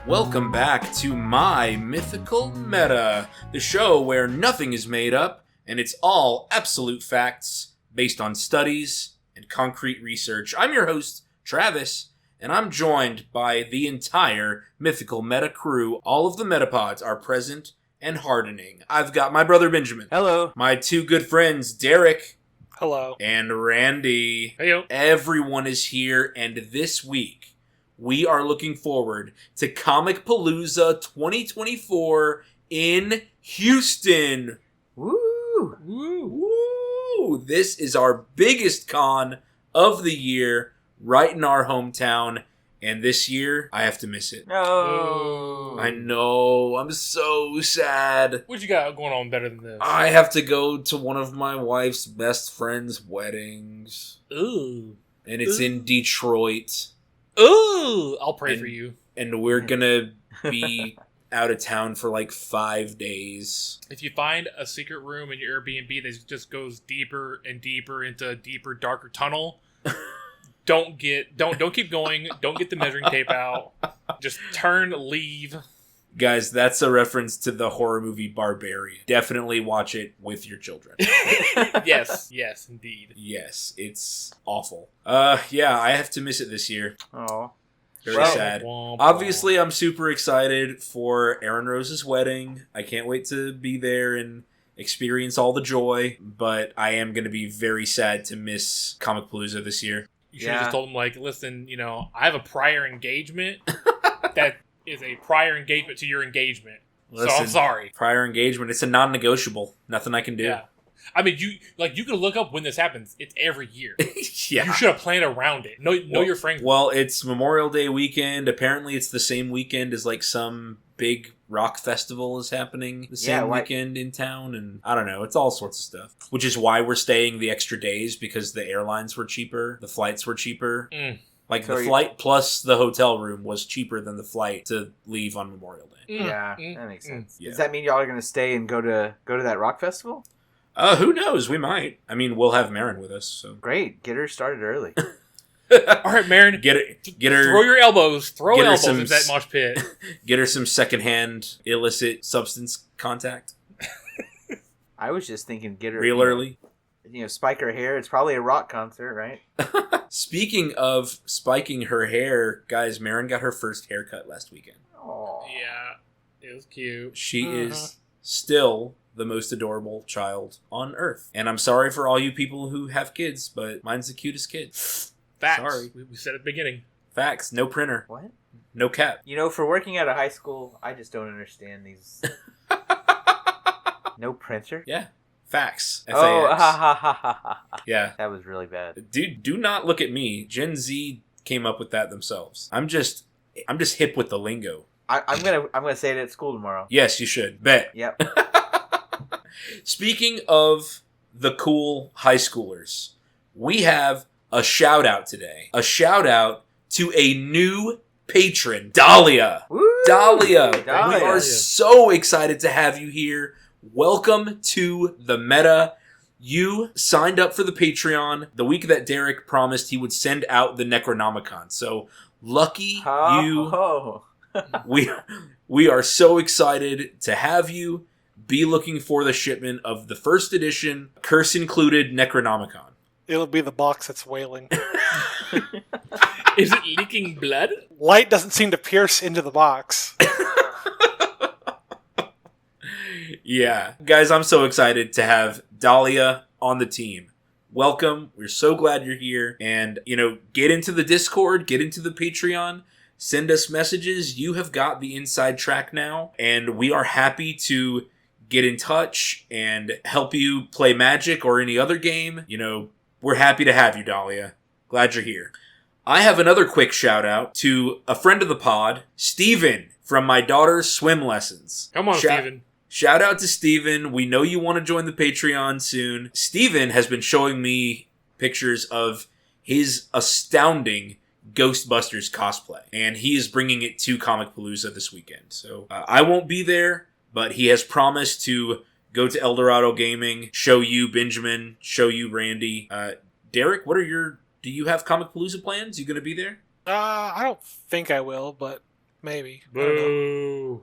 Welcome back to My Mythical Meta, the show where nothing is made up, and it's all absolute facts based on studies and concrete research. I'm your host, Travis, and I'm joined by the entire Mythical Meta crew. All of the Metapods are present and hardening. I've got my brother Benjamin. Hello. My two good friends, Derek. Hello. And Randy. Heyo. Everyone is here, and this week we are looking forward to Comicpalooza 2024 in Houston. Woo! Woo! This is our biggest con of the year, right in our hometown. And this year, I have to miss it. No. I know. I'm so sad. What you got going on better than this? I have to go to one of my wife's best friend's weddings. Ooh. And it's in Detroit. Ooh! I'll pray for you. And we're gonna be out of town for like 5 days. If you find a secret room in your Airbnb that just goes deeper and deeper into a deeper, darker tunnel, don't keep going. Don't get the measuring tape out. Just leave. Guys, that's a reference to the horror movie Barbarian. Definitely watch it with your children. Yes, indeed. Yes, it's awful. Yeah, I have to miss it this year. Oh. Very sad. Obviously, I'm super excited for Aaron Rose's wedding. I can't wait to be there and experience all the joy, but I am going to be very sad to miss Comicpalooza this year. You should have just told him, like, listen, I have a prior engagement that is a prior engagement to your engagement. Listen, so I'm sorry. Prior engagement, it's a non-negotiable. Nothing I can do. Yeah. I mean, you can look up when this happens. It's every year. Yeah. You should have planned around it. Know your friends. Well, it's Memorial Day weekend. Apparently, it's the same weekend as like some big rock festival is happening the same weekend in town, and I don't know. It's all sorts of stuff. Which is why we're staying the extra days, because the airlines were cheaper, the flights were cheaper. Like, the flight plus the hotel room was cheaper than the flight to leave on Memorial Day. Yeah, that makes sense. Yeah. Does that mean y'all are going to stay and go to that rock festival? Who knows? We might. I mean, we'll have Marin with us, so. Great. Get her started early. All right, Marin. Get her. Throw your elbows. Throw elbows into that mosh pit. Get her some secondhand illicit substance contact. I was just thinking get her... Real early. Spike her hair. It's probably a rock concert, right? Speaking of spiking her hair, guys, Marin got her first haircut last weekend. Oh. Yeah, it was cute. She is still the most adorable child on earth. And I'm sorry for all you people who have kids, but mine's the cutest kid. Facts. Sorry. We said at the beginning. Facts. No printer. What? No cap. For working at a high school, I just don't understand these... No printer? Yeah. Facts. Oh, F-A-X. ha. Yeah. That was really bad. Dude, do not look at me. Gen Z came up with that themselves. I'm just hip with the lingo. I'm gonna say it at school tomorrow. Yes, you should. Bet. Yep. Speaking of the cool high schoolers, we have a shout out today. A shout out to a new patron, Dahlia. Woo! Dahlia. We Dahlia. are so excited to have you here. Welcome to the Meta. You signed up for the Patreon the week that Derek promised he would send out the Necronomicon. So lucky you. We are so excited to have you. Be looking for the shipment of the first edition, curse included Necronomicon. It'll be the box that's wailing. Is it leaking blood? Light doesn't seem to pierce into the box. Yeah. Guys, I'm so excited to have Dahlia on the team. Welcome. We're so glad you're here. And, get into the Discord, get into the Patreon, send us messages. You have got the inside track now, and we are happy to get in touch and help you play Magic or any other game. We're happy to have you, Dahlia. Glad you're here. I have another quick shout out to a friend of the pod, Steven, from my daughter's swim lessons. Come on, Steven. Shout out to Steven. We know you want to join the Patreon soon. Steven has been showing me pictures of his astounding Ghostbusters cosplay, and he is bringing it to Comicpalooza this weekend. So I won't be there, but he has promised to go to Eldorado Gaming, show you Benjamin, show you Randy. Derek, do you have Comicpalooza plans? You going to be there? I don't think I will, but maybe. I don't know. Boo.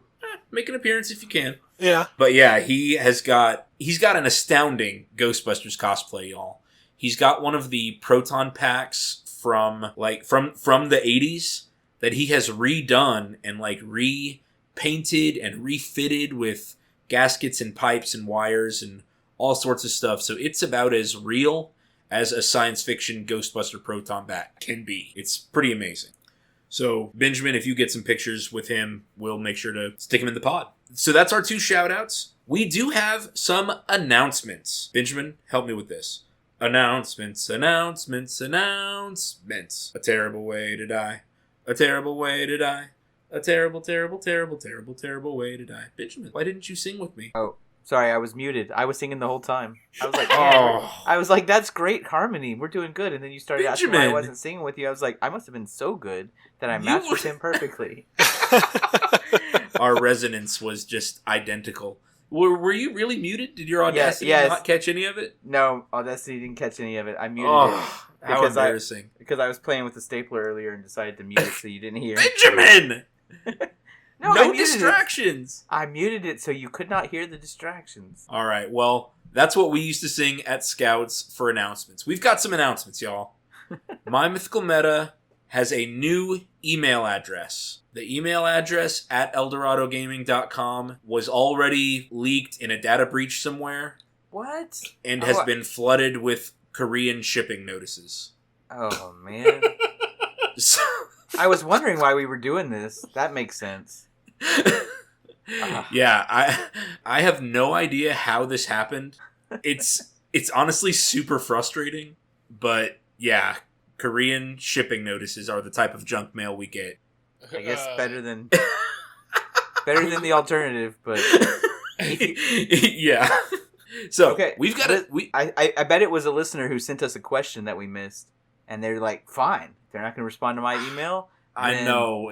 Make an appearance if you can. Yeah. But yeah, he's got an astounding Ghostbusters cosplay, y'all. He's got one of the proton packs from the 80s that he has redone and repainted and refitted with gaskets and pipes and wires and all sorts of stuff. So it's about as real as a science fiction Ghostbuster proton pack can be. It's pretty amazing. So, Benjamin, if you get some pictures with him, we'll make sure to stick him in the pod. So that's our 2 shout-outs. We do have some announcements. Benjamin, help me with this. Announcements. A terrible way to die. A terrible way to die. A terrible, terrible, terrible, terrible, terrible way to die. Benjamin, why didn't you sing with me? Oh, sorry, I was muted. I was singing the whole time. I was like, Oh. I was like, that's great harmony. We're doing good. And then you started asking why I Benjamin. wasn't singing with you. I was like, I must have been so good that I matched with him perfectly. Our resonance was just identical. Were you really muted? Did your Audacity Yes. not catch any of it? No, Audacity didn't catch any of it. I muted it. Oh, how Because embarrassing. Because I was playing with the stapler earlier and decided to mute it so you didn't hear. Benjamin! No, I No muted it. distractions! I muted it so you could not hear the distractions. All right, well, that's what we used to sing at Scouts for announcements. We've got some announcements, y'all. My Mythical Meta has a new email address. The email address at eldoradogaming.com was already leaked in a data breach somewhere What? and has been flooded with Korean shipping notices. Oh, man. So, I was wondering why we were doing this. That makes sense. yeah, I have no idea how this happened. It's honestly super frustrating, but yeah, Korean shipping notices are the type of junk mail we get. I guess better than the alternative, but yeah. So okay, we've got it. I bet it was a listener who sent us a question that we missed, and they're like, "Fine, they're not going to respond to my email." I know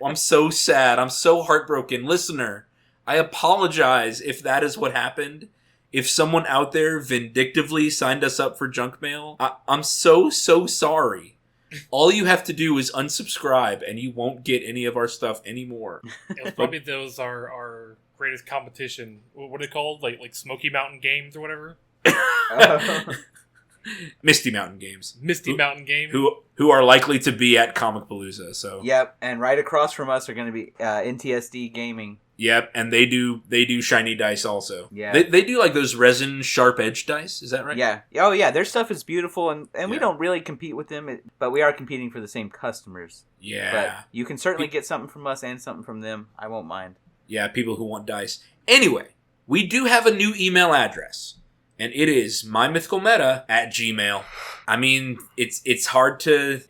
I'm so sad. I'm so heartbroken, listener. I apologize if that is what happened. If someone out there vindictively signed us up for junk mail, I'm so sorry. All you have to do is unsubscribe, and you won't get any of our stuff anymore. It was probably those our greatest competition. What are they called? Like Smoky Mountain Games or whatever. Misty Mountain Games. Mountain Game. Who are likely to be at Comicpalooza. So Yep, and right across from us are going to be NTSD Gaming. Yep, and they do shiny dice also. Yeah. They do like those resin sharp edge dice, is that right? Yeah. Oh, yeah, their stuff is beautiful, and we Yeah. don't really compete with them, but we are competing for the same customers. Yeah. But you can certainly get something from us and something from them. I won't mind. Yeah, people who want dice. Anyway, we do have a new email address, and it is mymythicalmeta@gmail.com. I mean, it's hard to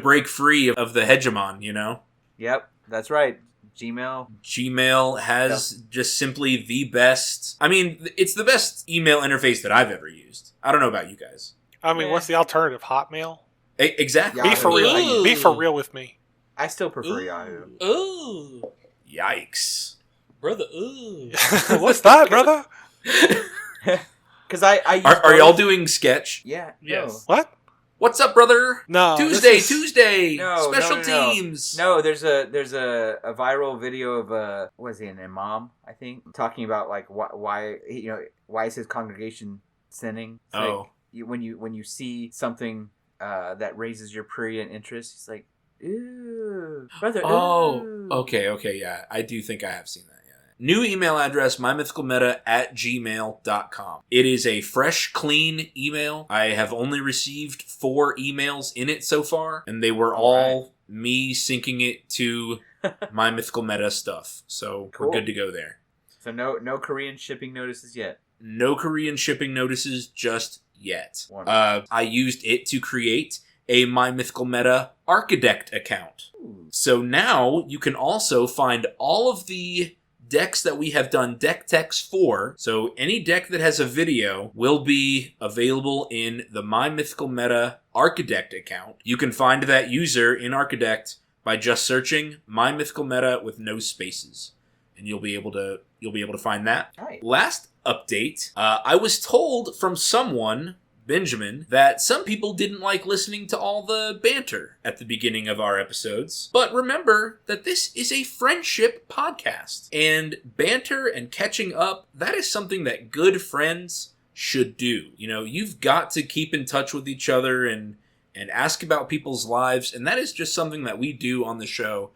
break free of the hegemon, you know? Yep, that's right. Gmail has just simply the best. I mean, it's the best email interface that I've ever used. I don't know about you guys. I mean, what's the alternative? Hotmail? Exactly. Yeah. Be for real. Ooh. Be for real with me. I still prefer Yahoo. Ooh, Yikes. brother. Ooh. What's that, brother? Because I use Are both. y'all doing sketch? Yeah. Yes. What? What's up, brother? No. Tuesday. No, Special no. teams. No, there's a viral video of was he an imam, I think, talking about like why is his congregation sinning? It's Oh. like, when you see something that raises your prurient interest, it's like, ooh, brother. Oh, ooh. okay, yeah. I do think I have seen that, yeah. New email address, mymythicalmeta@gmail.com. It is a fresh, clean email. I have only received 4 emails in it so far, and they were all me syncing it to My Mythical Meta stuff. So Cool. we're good to go there. So no Korean shipping notices yet. No Korean shipping notices just yet. Wonderful. I used it to create a My Mythical Meta Architect account. Ooh. So now you can also find all of the decks that we have done deck techs for. So any deck that has a video will be available in the My Mythical Meta Architect account. You can find that user in Architect by just searching My Mythical Meta with no spaces, and you'll be able to find that. Right. Last update. I was told from someone, Benjamin, that some people didn't like listening to all the banter at the beginning of our episodes. But remember that this is a friendship podcast. And banter and catching up, that is something that good friends should do. You know, you've got to keep in touch with each other and ask about people's lives. And that is just something that we do on the show.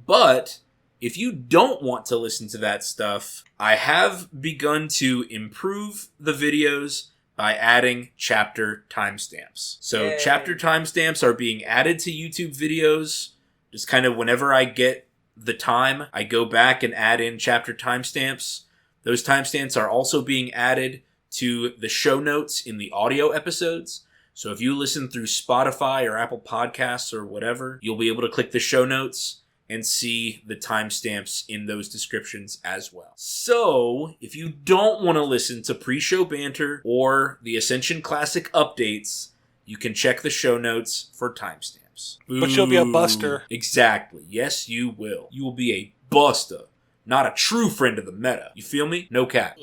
But if you don't want to listen to that stuff, I have begun to improve the videos by adding chapter timestamps. So Yay. Chapter timestamps are being added to YouTube videos. Just kind of whenever I get the time, I go back and add in chapter timestamps. Those timestamps are also being added to the show notes in the audio episodes. So if you listen through Spotify or Apple Podcasts or whatever, you'll be able to click the show notes and see the timestamps in those descriptions as well. So, if you don't want to listen to pre-show banter or the Ascension Classic updates, you can check the show notes for timestamps. But you'll be a buster. Exactly. Yes, you will. You will be a buster, not a true friend of the meta. You feel me? No cap.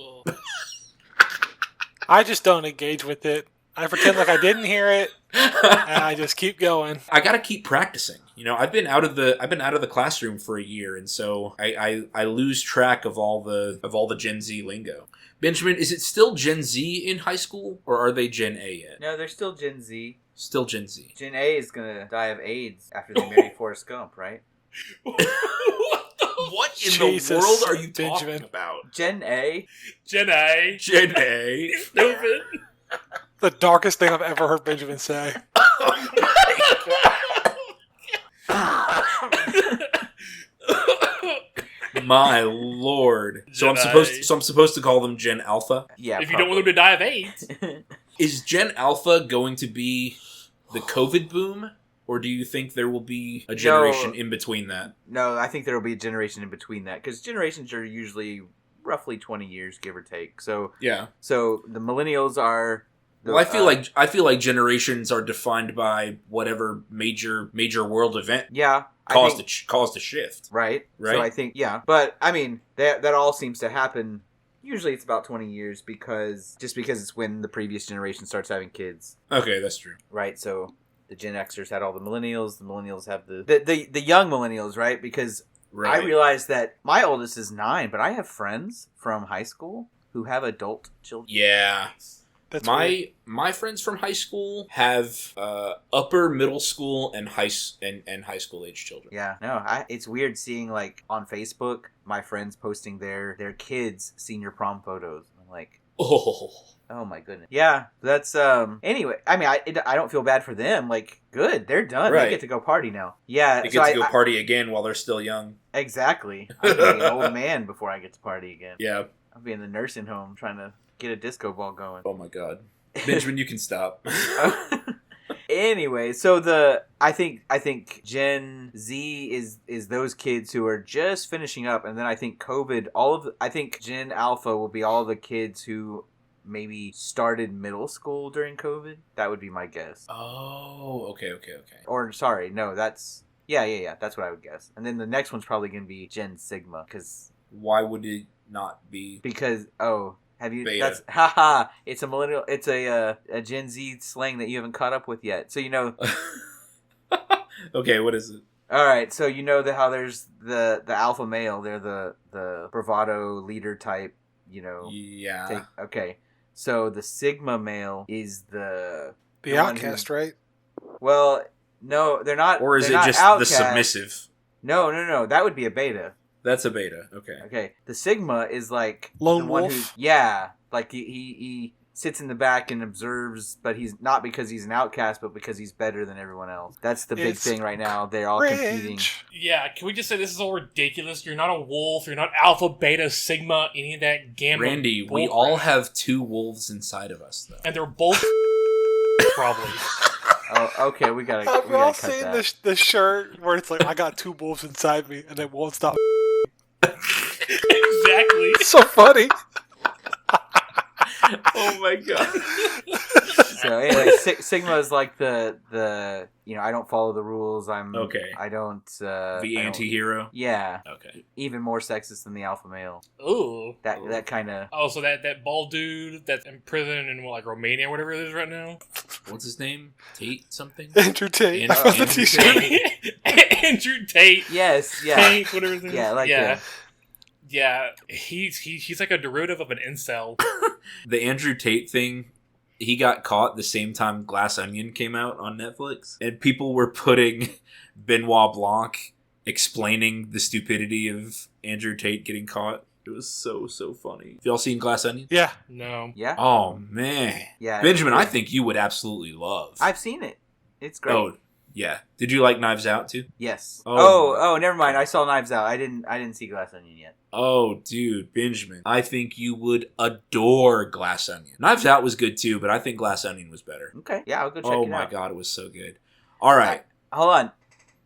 I just don't engage with it. I pretend like I didn't hear it, and I just keep going. I gotta keep practicing. You know, I've been out of the classroom for a year, and so I lose track of all the Gen Z lingo. Benjamin, is it still Gen Z in high school, or are they Gen A yet? No, they're still Gen Z. Still Gen Z. Gen A is gonna die of AIDS after they marry Forrest Gump, right? What in Jesus, the world are you Benjamin. talking about? Gen A. Gen A. Gen A. Stupid. The darkest thing I've ever heard Benjamin say. My lord. So I'm supposed to call them Gen Alpha? Yeah. If you don't want them to die of AIDS. Is Gen Alpha going to be the COVID boom? Or do you think there will be a generation in between that? No, I think there will be a generation in between that because generations are usually roughly 20 years, give or take. So Yeah. So the millennials are. Well, I feel like generations are defined by whatever major world event caused a shift. Right. Right. So I think but I mean that all seems to happen. Usually it's about 20 years because it's when the previous generation starts having kids. Okay, that's true. Right. So the Gen Xers had all the millennials have the young millennials, right? Because Right. I realized that my oldest is 9, but I have friends from high school who have adult children. Yeah. That's weird. My friends from high school have upper middle school and high school age children. Yeah, no, it's weird seeing like on Facebook my friends posting their kids' senior prom photos. I'm like, oh my goodness. Yeah, that's anyway. I mean, I don't feel bad for them. Like, good, they're done. Right. They get to go party now. Yeah, They get to go party again while they're still young. Exactly. I'm gonna be an old man before I get to party again. Yeah. I'll be in the nursing home trying to get a disco ball going. Oh my god. Benjamin, you can stop. Anyway, so I think Gen Z is those kids who are just finishing up, and then I think I think Gen Alpha will be all the kids who maybe started middle school during COVID. That would be my guess. Oh, okay. Or sorry, no, that's that's what I would guess. And then the next one's probably going to be Gen Sigma Why would it not be? because have you? Beta. That's haha. It's a millennial. It's a Gen Z slang that you haven't caught up with yet. So you know. Okay, what is it? All right, so you know how there's the alpha male. They're the bravado leader type. You know. Yeah. Okay, so the Sigma male is the outcast, right? Well, no, they're not. Or is they're it not just outcast. the submissive? No. That would be a beta. That's a beta. Okay. Okay, the Sigma is like Lone the one wolf? like he sits in the back and observes, but he's not because he's an outcast, but because he's better than everyone else. That's the big It's thing right now. They're all competing. Rich. Yeah, can we just say this is all ridiculous? You're not a wolf. You're not alpha, beta, sigma, any of that gamma. Randy, we bullcrap. all have 2 wolves inside of us, though. And they're both probably. Oh, okay, we gotta We're all cut seeing that. the shirt where it's like, I got 2 wolves inside me, and they won't stop. Exactly. It's so funny. Oh my god. So anyway, Sigma is like the I don't follow the rules. I don't the anti-hero. Yeah. Okay. Even more sexist than the alpha male. Ooh. That kind of. Oh, so that bald dude that's in prison in Romania, or whatever it is right now. What's his name? Tate something. Andrew Tate. Andrew Tate. Andrew Tate. Yes. Yeah. Tate, whatever his name is. Yeah. Like yeah. Yeah. He's like a derivative of an incel. The Andrew Tate thing. He got caught the same time Glass Onion came out on Netflix, and people were putting Benoit Blanc explaining the stupidity of Andrew Tate getting caught. It was so funny. Have y'all seen Glass Onion? Yeah. No. Yeah. Oh man. Yeah. Benjamin, I think you would absolutely love. I've seen it. It's great. Oh yeah. Did you like Knives Out too? Yes. Oh. Oh, never mind. I saw Knives Out. I didn't see Glass Onion yet. Oh, dude, Benjamin. I think you would adore Glass Onion. Knives Out was good too, but I think Glass Onion was better. Okay. Yeah, I'll go check it out. Oh my god, it was so good. All right. Hold on.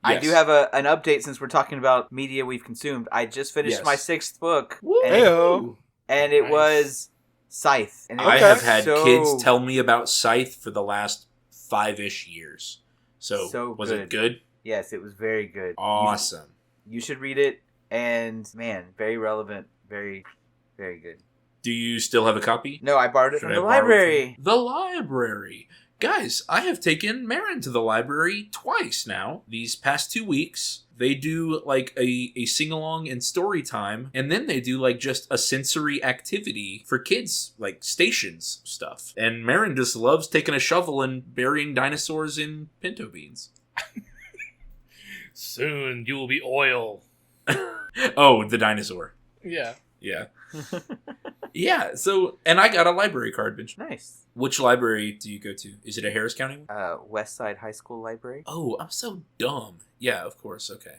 Yes. I do have an update since we're talking about media we've consumed. I just finished my 6th book. Heyo. And it Nice. was Scythe. And it I was have had so- kids tell me about Scythe for the last 5-ish years. So was it good? Yes, it was very good. Awesome. You should read it. And man, very relevant. Very, very good. Do you still have a copy? No, I borrowed it Should from I the borrow it library. from- The library. Guys, I have taken Marin to the library twice now. These past 2 weeks, they do like a sing-along and story time, and then they do like just a sensory activity for kids, like stations stuff. And Marin just loves taking a shovel and burying dinosaurs in pinto beans. Soon you will be oil. Oh, the dinosaur. Yeah. Yeah. Yeah, so, and I got a library card, Bench. Nice. Which library do you go to? Is it a Harris County one? West Side High School Library. Oh, I'm so dumb. Yeah, of course, okay.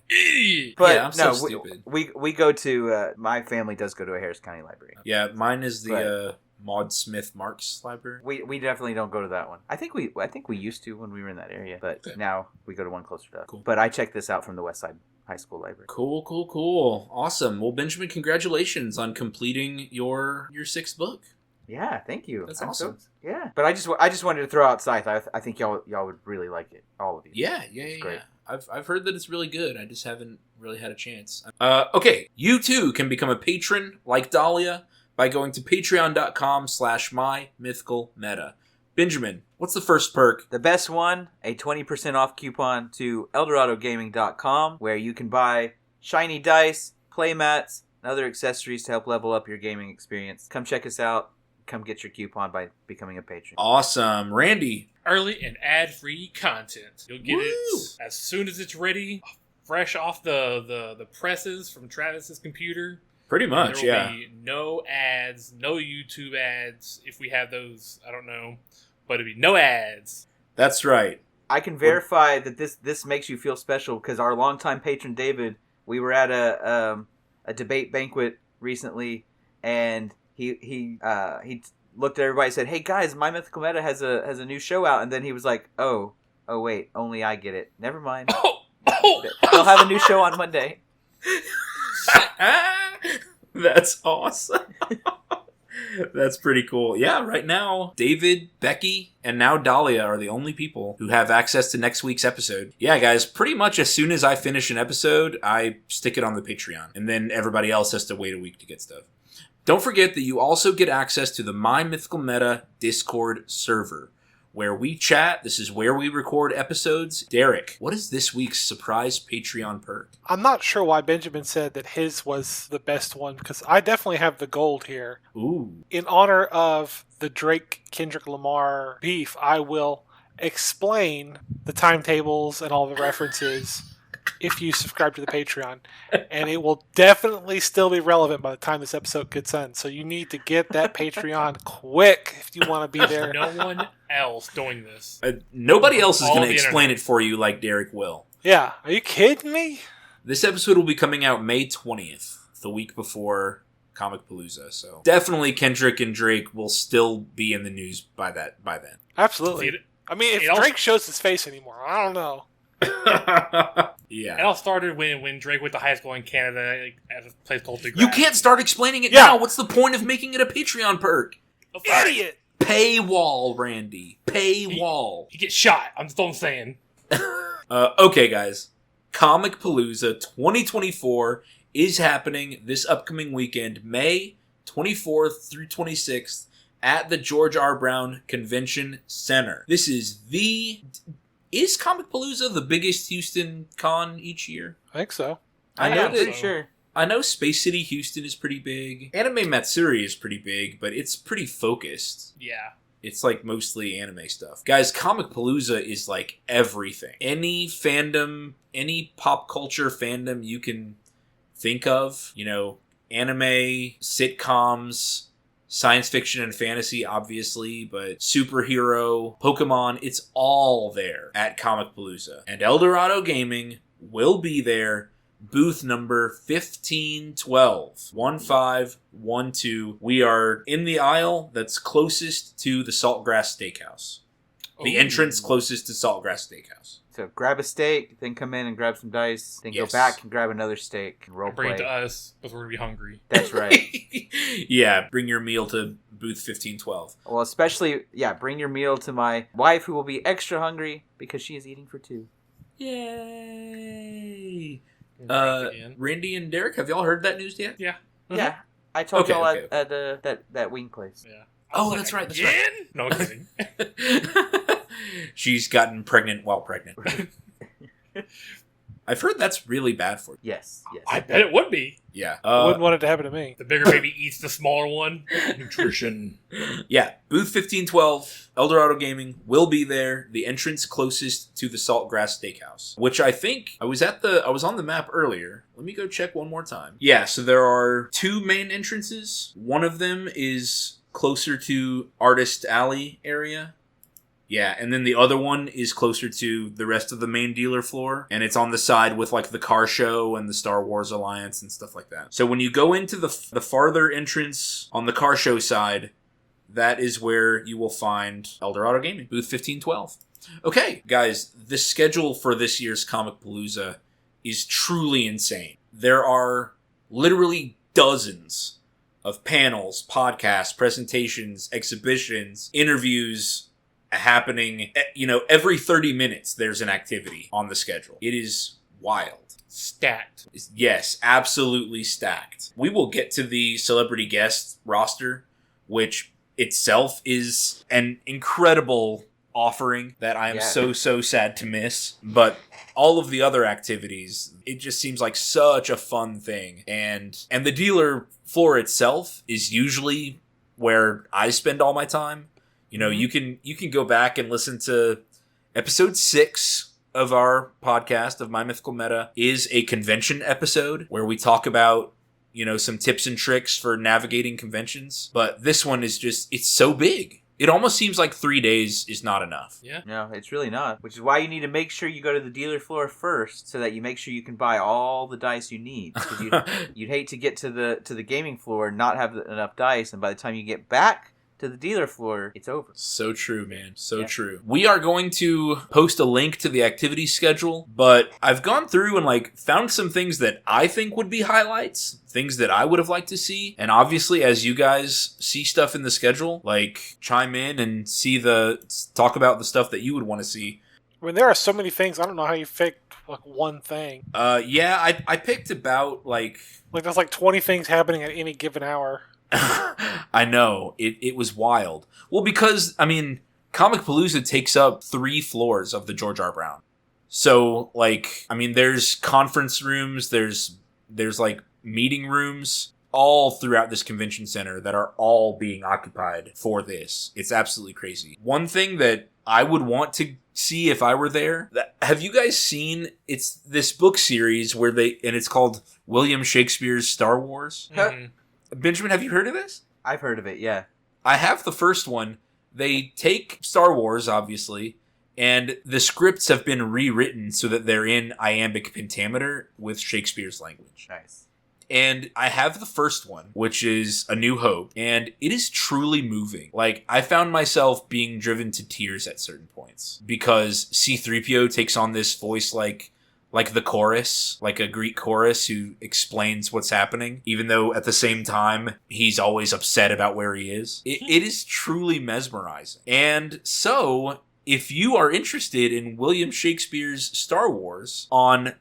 But Yeah, I'm so stupid. We go to my family does go to a Harris County library. Yeah, mine is the Maud Smith Marks Library. We definitely don't go to that one. I think we used to when we were in that area, but Okay. now we go to one closer to us. Cool. But I checked this out from the West Side High School Library. Cool. Awesome. Well, Benjamin, congratulations on completing your 6th book. Yeah, thank you. That's I'm awesome. Yeah, but I just wanted to throw out Scythe. I think y'all would really like it, all of you. Yeah. great. I've heard that it's really good. I just haven't really had a chance. Okay, you too can become a patron like Dahlia by going to patreon.com/mymythicalmeta. Benjamin, what's the first perk? The best one, a 20% off coupon to eldoradogaming.com, where you can buy shiny dice, playmats, and other accessories to help level up your gaming experience. Come check us out. Come get your coupon by becoming a patron. Awesome. Randy. Early and ad-free content. You'll get Woo! it as soon as it's ready, fresh off the presses from Travis's computer. Pretty much, There will yeah. be no ads, no YouTube ads. If we have those, I don't know. But it'll be no ads. That's right. I can verify that this makes you feel special because our longtime patron David, we were at a debate banquet recently, and he looked at everybody and said, "Hey guys, My Mythical Meta has a new show out," and then he was like, "Oh wait, only I get it. Never mind. They'll have a new show on Monday." That's awesome. That's pretty cool. Yeah, right now, David, Becky, and now Dahlia are the only people who have access to next week's episode. Yeah, guys, pretty much as soon as I finish an episode, I stick it on the Patreon, and then everybody else has to wait a week to get stuff. Don't forget that you also get access to the My Mythical Meta Discord server, where we chat. This is where we record episodes. Derek, what is this week's surprise Patreon perk? I'm not sure why Benjamin said that his was the best one, because I definitely have the gold here. Ooh. In honor of the Drake Kendrick Lamar beef, I will explain the timetables and all the references if you subscribe to the Patreon. And it will definitely still be relevant by the time this episode gets on. So you need to get that Patreon quick if you want to be there. No one else doing this. Nobody else is All going to the explain internet. it for you like Derek will. Yeah. Are you kidding me? This episode will be coming out May 20th, the week before Comicpalooza. So definitely Kendrick and Drake will still be in the news by then. Absolutely. See, I mean, if it also- Drake shows his face anymore, I don't know. Yeah. It all started when Drake went to high school in Canada at a place called DeGrasse. You can't start explaining it Yeah. now. What's the point of making it a Patreon perk? Oh, fuck. Idiot! Paywall, Randy. Paywall. He gets shot. That's all I'm saying. Okay, guys. Comicpalooza 2024 is happening this upcoming weekend, May 24th through 26th, at the George R. Brown Convention Center. This is Is Comicpalooza the biggest Houston con each year? I think so. I'm pretty sure. I know Space City Houston is pretty big. Anime Matsuri is pretty big, but it's pretty focused. Yeah. It's like mostly anime stuff. Guys, Comicpalooza is like everything. Any fandom, any pop culture fandom you can think of, you know, anime, sitcoms, science fiction and fantasy, obviously, but superhero, Pokemon, it's all there at Comicpalooza. And Eldorado Gaming will be there. Booth number 1512. 1512. We are in the aisle that's closest to the Saltgrass Steakhouse. The entrance closest to Saltgrass Steakhouse. So grab a steak, then come in and grab some dice, then go back and grab another steak and role Bring play. it to us because we're going to be hungry. That's right. Yeah, bring your meal to booth 1512. Well, especially, bring your meal to my wife, who will be extra hungry because she is eating for two. Yay! Again. Randy and Derek, have y'all heard that news yet? Yeah. Yeah, I told Okay, y'all okay. at that wing place. Yeah. Oh, that's right. That's right. Again? No, I'm kidding. She's gotten pregnant while pregnant. I've heard that's really bad for you. Yes. I bet it would be. Yeah. Wouldn't want it to happen to me. The bigger baby eats the smaller one. Nutrition. Yeah. Booth 1512, Eldorado Gaming will be there. The entrance closest to the Saltgrass Steakhouse, which I think I was on the map earlier. Let me go check one more time. Yeah. So there are two main entrances. One of them is closer to Artist Alley area. Yeah, and then the other one is closer to the rest of the main dealer floor, and it's on the side with like the car show and the Star Wars Alliance and stuff like that. So when you go into the farther entrance on the car show side, that is where you will find Eldorado Gaming, booth 1512. Okay, guys, the schedule for this year's Comicpalooza is truly insane. There are literally dozens of panels, podcasts, presentations, exhibitions, interviews happening. You know, every 30 minutes there's an activity on the schedule. It is wild. Stacked. Yes, absolutely stacked. We will get to the celebrity guest roster, which itself is an incredible offering that I am so sad to miss. But all of the other activities, it just seems like such a fun thing. And the dealer floor itself is usually where I spend all my time. You know, you can go back and listen to episode 6 of our podcast of My Mythical Meta is a convention episode where we talk about, you know, some tips and tricks for navigating conventions. But this one is just, it's so big. It almost seems like 3 days is not enough. Yeah. No, it's really not. Which is why you need to make sure you go to the dealer floor first, so that you make sure you can buy all the dice you need. Because you'd hate to get to the gaming floor and not have enough dice, and by the time you get back to the dealer floor, it's over. So true, man. So true. We are going to post a link to the activity schedule, but I've gone through and like found some things that I think would be highlights, things that I would have liked to see. And obviously, as you guys see stuff in the schedule, like chime in and talk about the stuff that you would want to see. I mean, there are so many things. I don't know how you picked like one thing. Yeah, I picked about like there's like 20 things happening at any given hour. I know. It was wild. Well, because, I mean, Comicpalooza takes up 3 floors of the George R. Brown. So, like, I mean, there's conference rooms, there's like meeting rooms all throughout this convention center that are all being occupied for this. It's absolutely crazy. One thing that I would want to see if I were there, have you guys seen, it's this book series and it's called William Shakespeare's Star Wars? Mm-hmm. Benjamin, have you heard of this? I've heard of it, yeah. I have the first one. They take Star Wars, obviously, and the scripts have been rewritten so that they're in iambic pentameter with Shakespeare's language. Nice. And I have the first one, which is A New Hope, and it is truly moving. Like, I found myself being driven to tears at certain points because C-3PO takes on this voice like like the chorus, like a Greek chorus who explains what's happening, even though at the same time he's always upset about where he is. It is truly mesmerizing. And so, if you are interested in William Shakespeare's Star Wars, on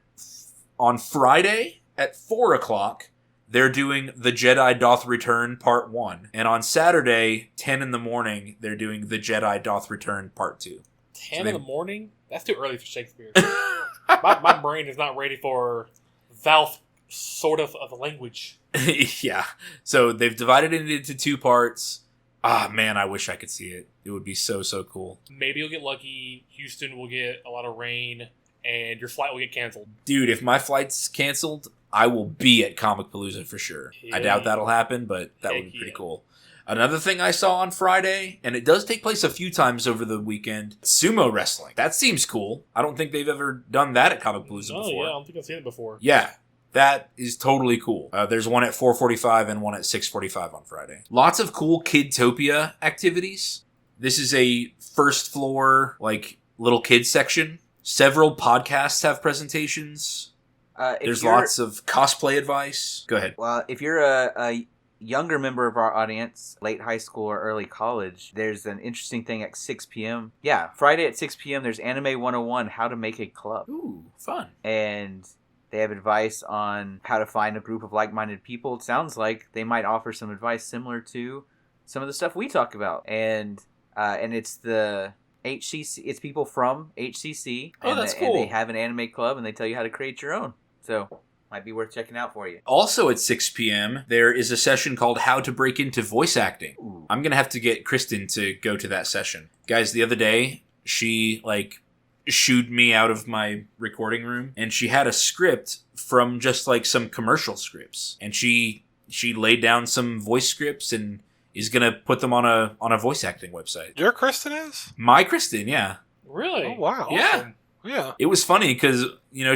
Friday at 4 o'clock, they're doing The Jedi Doth Return Part 1. And on Saturday, 10 in the morning, they're doing The Jedi Doth Return Part 2. 10 in the morning? That's too early for Shakespeare. my brain is not ready for that sort of a language. Yeah. So they've divided it into 2 parts. Ah, man, I wish I could see it. It would be so, so cool. Maybe you'll get lucky. Houston will get a lot of rain, and your flight will get canceled. Dude, if my flight's canceled, I will be at Comicpalooza for sure. I doubt that'll happen, but that would be pretty cool. Another thing I saw on Friday, and it does take place a few times over the weekend, sumo wrestling. That seems cool. I don't think they've ever done that at Comicpalooza before. Yeah, I don't think I've seen it before. Yeah, that is totally cool. There's one at 4:45 and one at 6:45 on Friday. Lots of cool Kidtopia activities. This is a first floor, like, little kids section. Several podcasts have presentations. There's lots of cosplay advice. Go ahead. Well, if you're a younger member of our audience, late high school or early college, there's an interesting thing at 6 p.m. Yeah, Friday at 6 p.m. there's Anime 101, How to Make a Club. Ooh, fun. And they have advice on how to find a group of like-minded people. It sounds like they might offer some advice similar to some of the stuff we talk about. And it's the HCC. It's people from HCC. Oh, that's cool. And they have an anime club, and they tell you how to create your own. So, might be worth checking out for you. Also at 6 p.m., there is a session called How to Break Into Voice Acting. Ooh. I'm going to have to get Kristen to go to that session. Guys, the other day, she, shooed me out of my recording room, and she had a script from just, some commercial scripts. And she laid down some voice scripts and is going to put them on a voice acting website. Your Kristen is? My Kristen, yeah. Really? Oh, wow. Yeah. Awesome. Yeah. It was funny because,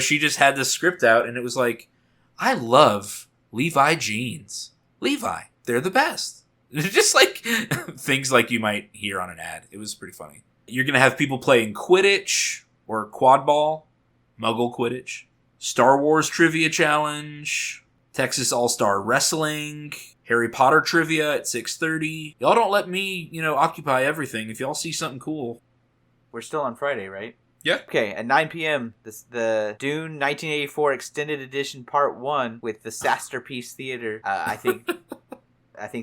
she just had this script out, and it was like, I love Levi jeans. Levi, they're the best. Just things like you might hear on an ad. It was pretty funny. You're going to have people playing Quidditch or Quad Ball, Muggle Quidditch, Star Wars Trivia Challenge, Texas All-Star Wrestling, Harry Potter Trivia at 6:30. Y'all don't let me, occupy everything. If y'all see something cool. We're still on Friday, right? Yeah. Okay, at 9 p.m., the Dune 1984 Extended Edition Part 1 with the Sasterpiece Theater. I think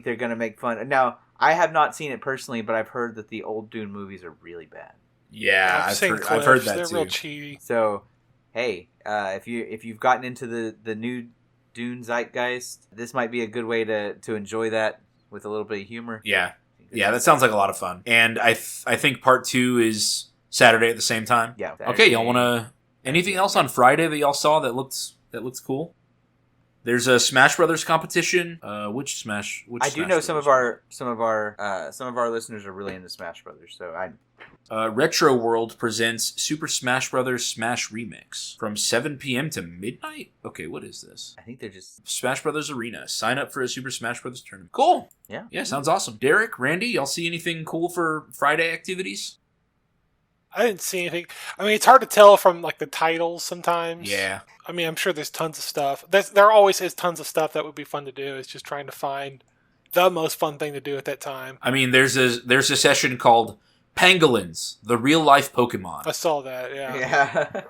they're going to make fun. Now, I have not seen it personally, but I've heard that the old Dune movies are really bad. Yeah, I've heard that They're too. real cheesy. So, hey, if you've gotten into the new Dune zeitgeist, this might be a good way to enjoy that with a little bit of humor. Yeah. Yeah, that sounds like a lot of fun. And I think Part 2 is Saturday at the same time. Yeah. Okay, y'all want to... Anything else on Friday that y'all saw that looks cool? There's a Smash Brothers competition. Which Smash? I do know some of our listeners are really into Smash Brothers, so I. Retro World presents Super Smash Brothers Smash Remix from 7 p.m. to midnight. Okay, what is this? I think they're just Smash Brothers Arena. Sign up for a Super Smash Brothers tournament. Cool. Yeah, sounds awesome. Derek, Randy, y'all see anything cool for Friday activities? I didn't see anything. I mean, it's hard to tell from the titles sometimes. Yeah. I mean, I'm sure there's tons of stuff. There always is tons of stuff that would be fun to do. It's just trying to find the most fun thing to do at that time. I mean, there's a session called Pangolins, the real life Pokemon. I saw that. Yeah.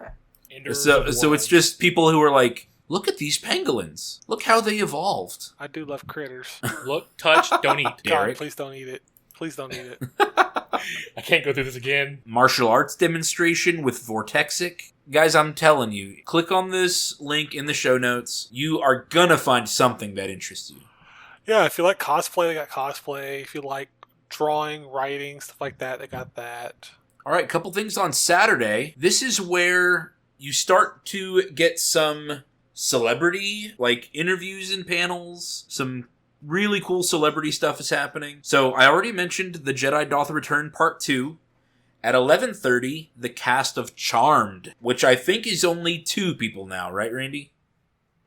Yeah. So it's just people who are like, look at these pangolins. Look how they evolved. I do love critters. Look, touch, don't eat. God, Derek. please don't eat it. Please don't eat it. I can't go through this again. Martial arts demonstration with Vortexic. Guys, I'm telling you, click on this link in the show notes. You are gonna find something that interests you. Yeah, if you like cosplay, they got cosplay. If you like drawing, writing, stuff like that, they got that. All right, couple things on Saturday. This is where you start to get some celebrity, interviews and panels. Some really cool celebrity stuff is happening. So I already mentioned The Jedi Doth Return Part 2. At 11:30, the cast of Charmed, which I think is only 2 people now, right, Randy?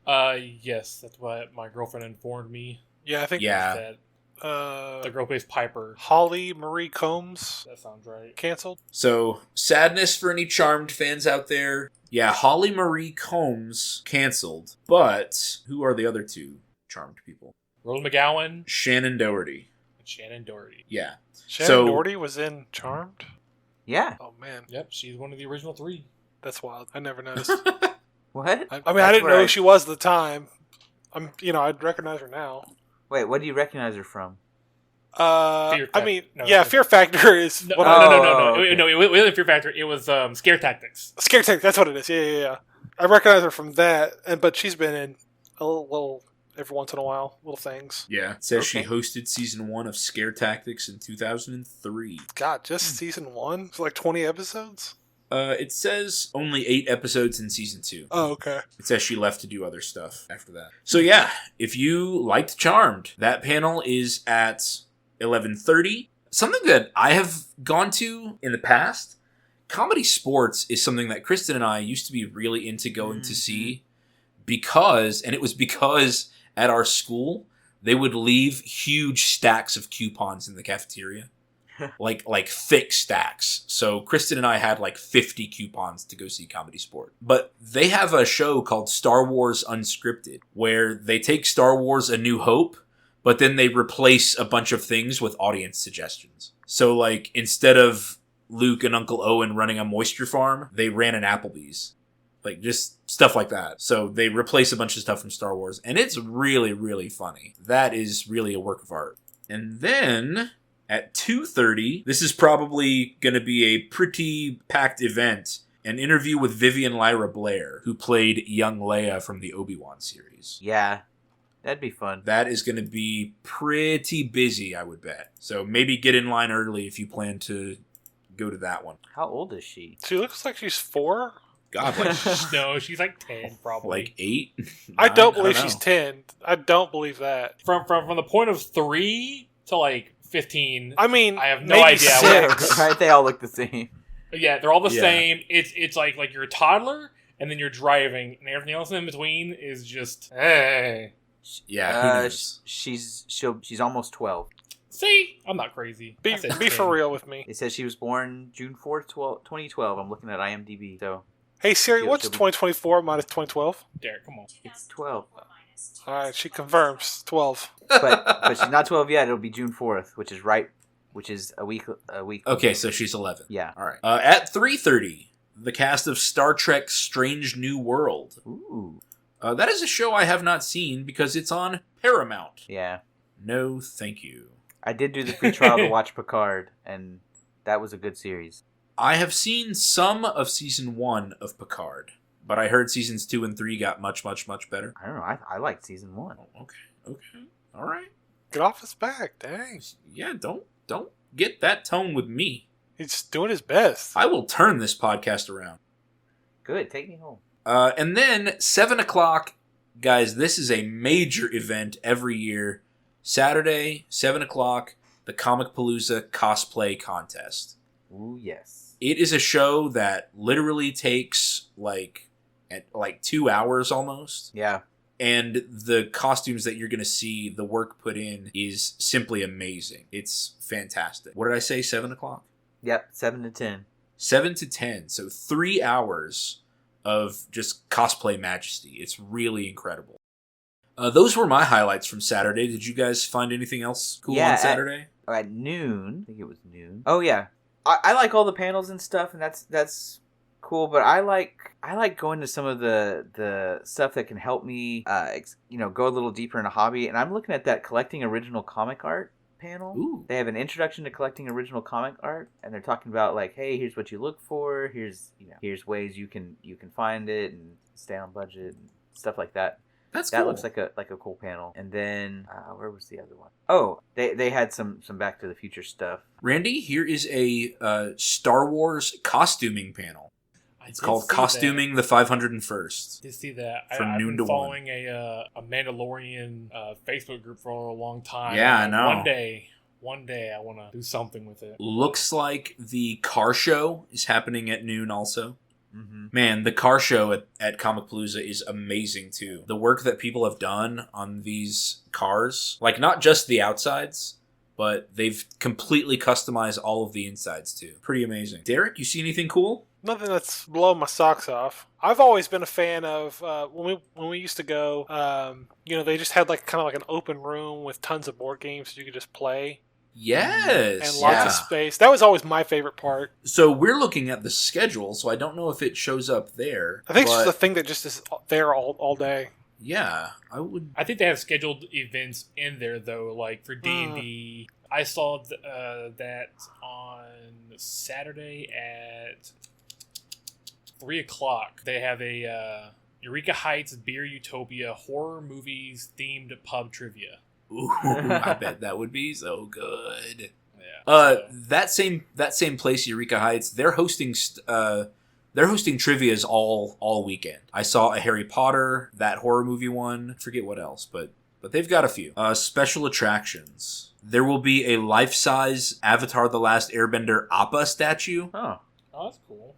Yes, that's what my girlfriend informed me. Yeah, I think. Yeah. That The girl who plays Piper. Holly Marie Combs That sounds right. canceled. So, sadness for any Charmed fans out there. Yeah, Holly Marie Combs canceled. But who are the other two Charmed people? Rose McGowan Shannon Doherty. and Shannon Doherty. Yeah. Shannon Doherty was in Charmed. Yeah. Oh man, Yep, she's one of the original 3. that's wild. I never noticed. What? I mean, I didn't know who she was at the time. I'd recognize her now. Wait, what do you recognize her from? Fear I mean, Factor. Fear Factor is No, what no, I no, no, no, okay. no. It wasn't Fear Factor. It was Scare Tactics. Scare Tactics. That's what it is. Yeah. I recognize her from that, but she's been in a little every once in a while, little things. Yeah. It says she Okay. hosted season 1 of Scare Tactics in 2003. God, just season 1? It's like 20 episodes? It says only 8 episodes in season 2. Oh, okay. It says she left to do other stuff after that. So yeah, if you liked Charmed, that panel is at 11:30. Something that I have gone to in the past, comedy sports is something that Kristen and I used to be really into going to see because at our school, they would leave huge stacks of coupons in the cafeteria. like thick stacks. So Kristen and I had like 50 coupons to go see Comedy Sport. But they have a show called Star Wars Unscripted where they take Star Wars A New Hope, but then they replace a bunch of things with audience suggestions. So like instead of Luke and Uncle Owen running a moisture farm, they ran an Applebee's. Like just stuff like that. So they replace a bunch of stuff from Star Wars and it's really, really funny. That is really a work of art. And then at 2:30, this is probably going to be a pretty packed event. An interview with Vivian Lyra Blair, who played young Leia from the Obi-Wan series. Yeah. That'd be fun. That is going to be pretty busy, I would bet. So maybe get in line early if you plan to go to that one. How old is she? She looks like she's 4. God, like, No, she's like 10 probably. like 8? I 9? don't believe know. she's 10. I don't believe that. From the point of 3 to like 15. I mean, I have no maybe idea. 6. Right? They all look the same. Yeah, they're all the Yeah. same. It's like you're a toddler and then you're driving and everything else in between is just hey. Yeah, who knows? She's almost 12. See, I'm not crazy. Be I said for 10. real with me. It says she was born June 4th, 2012. I'm looking at IMDb. So Hey Siri, She'll- what's she'll be- 2024 minus 2012? Derek, come on. it's 12. All right, she confirms 12. But she's not 12 yet. It'll be June 4th, which is a week. Okay, so she's 11. Yeah. All right. At 3:30, the cast of Star Trek Strange New World. Ooh. That is a show I have not seen because it's on Paramount. Yeah. No, thank you. I did do the free trial to watch Picard, and that was a good series. I have seen some of season 1 of Picard, but I heard seasons 2 and 3 got much, much, much better. I don't know. I liked season 1. Oh, okay, all right. Get off his back, dang. Yeah, don't get that tone with me. He's doing his best. I will turn this podcast around. Good. Take me home. And then 7 o'clock, guys. This is a major event every year. Saturday, 7 o'clock, the Comicpalooza cosplay contest. Ooh, yes. It is a show that literally takes like 2 hours almost. Yeah. And the costumes that you're going to see, the work put in is simply amazing. It's fantastic. What did I say? 7 o'clock? Yep. 7 to 10. 7 to 10. So 3 hours of just cosplay majesty. It's really incredible. Those were my highlights from Saturday. Did you guys find anything else cool Yeah, on Saturday? At noon. I think it was noon. Oh yeah. I like all the panels and stuff, and that's cool. But I like going to some of the stuff that can help me, go a little deeper in a hobby. And I'm looking at that collecting original comic art panel. Ooh. They have an introduction to collecting original comic art, and they're talking about like, hey, here's what you look for. Here's ways you can find it and stay on budget and stuff like that. That's That cool. looks like a cool panel. And then where was the other one? Oh, they had some Back to the Future stuff. Randy, here is a Star Wars costuming panel. It's called Costuming the 501st. Did see that? From I've noon been to 1. following a Mandalorian Facebook group for a long time. Yeah, I And know. One day I want to do something with it. Looks like the car show is happening at noon also. Mm-hmm. Man, the car show at Comicpalooza is amazing too. The work that people have done on these cars, like not just the outsides, but they've completely customized all of the insides too. Pretty amazing. Derek, you see anything cool? Nothing that's blowing my socks off. I've always been a fan of when we used to go. They just had like kind of like an open room with tons of board games you could just play. Yes. And lots of space. That was always my favorite part. So we're looking at the schedule, so I don't know if it shows up there. I think it's just a thing that just is there all day. Yeah, I would. I think they have scheduled events in there though, like for D&D. I saw that on Saturday at 3:00. They have a Eureka Heights Beer Utopia horror movies themed pub trivia. Ooh, I bet that would be so good. Yeah. That same place, Eureka Heights, they're hosting trivias all weekend. I saw a Harry Potter, that horror movie one. I forget what else, but they've got a few. Special attractions. There will be a life-size Avatar: The Last Airbender Appa statue. Oh. Oh, that's cool.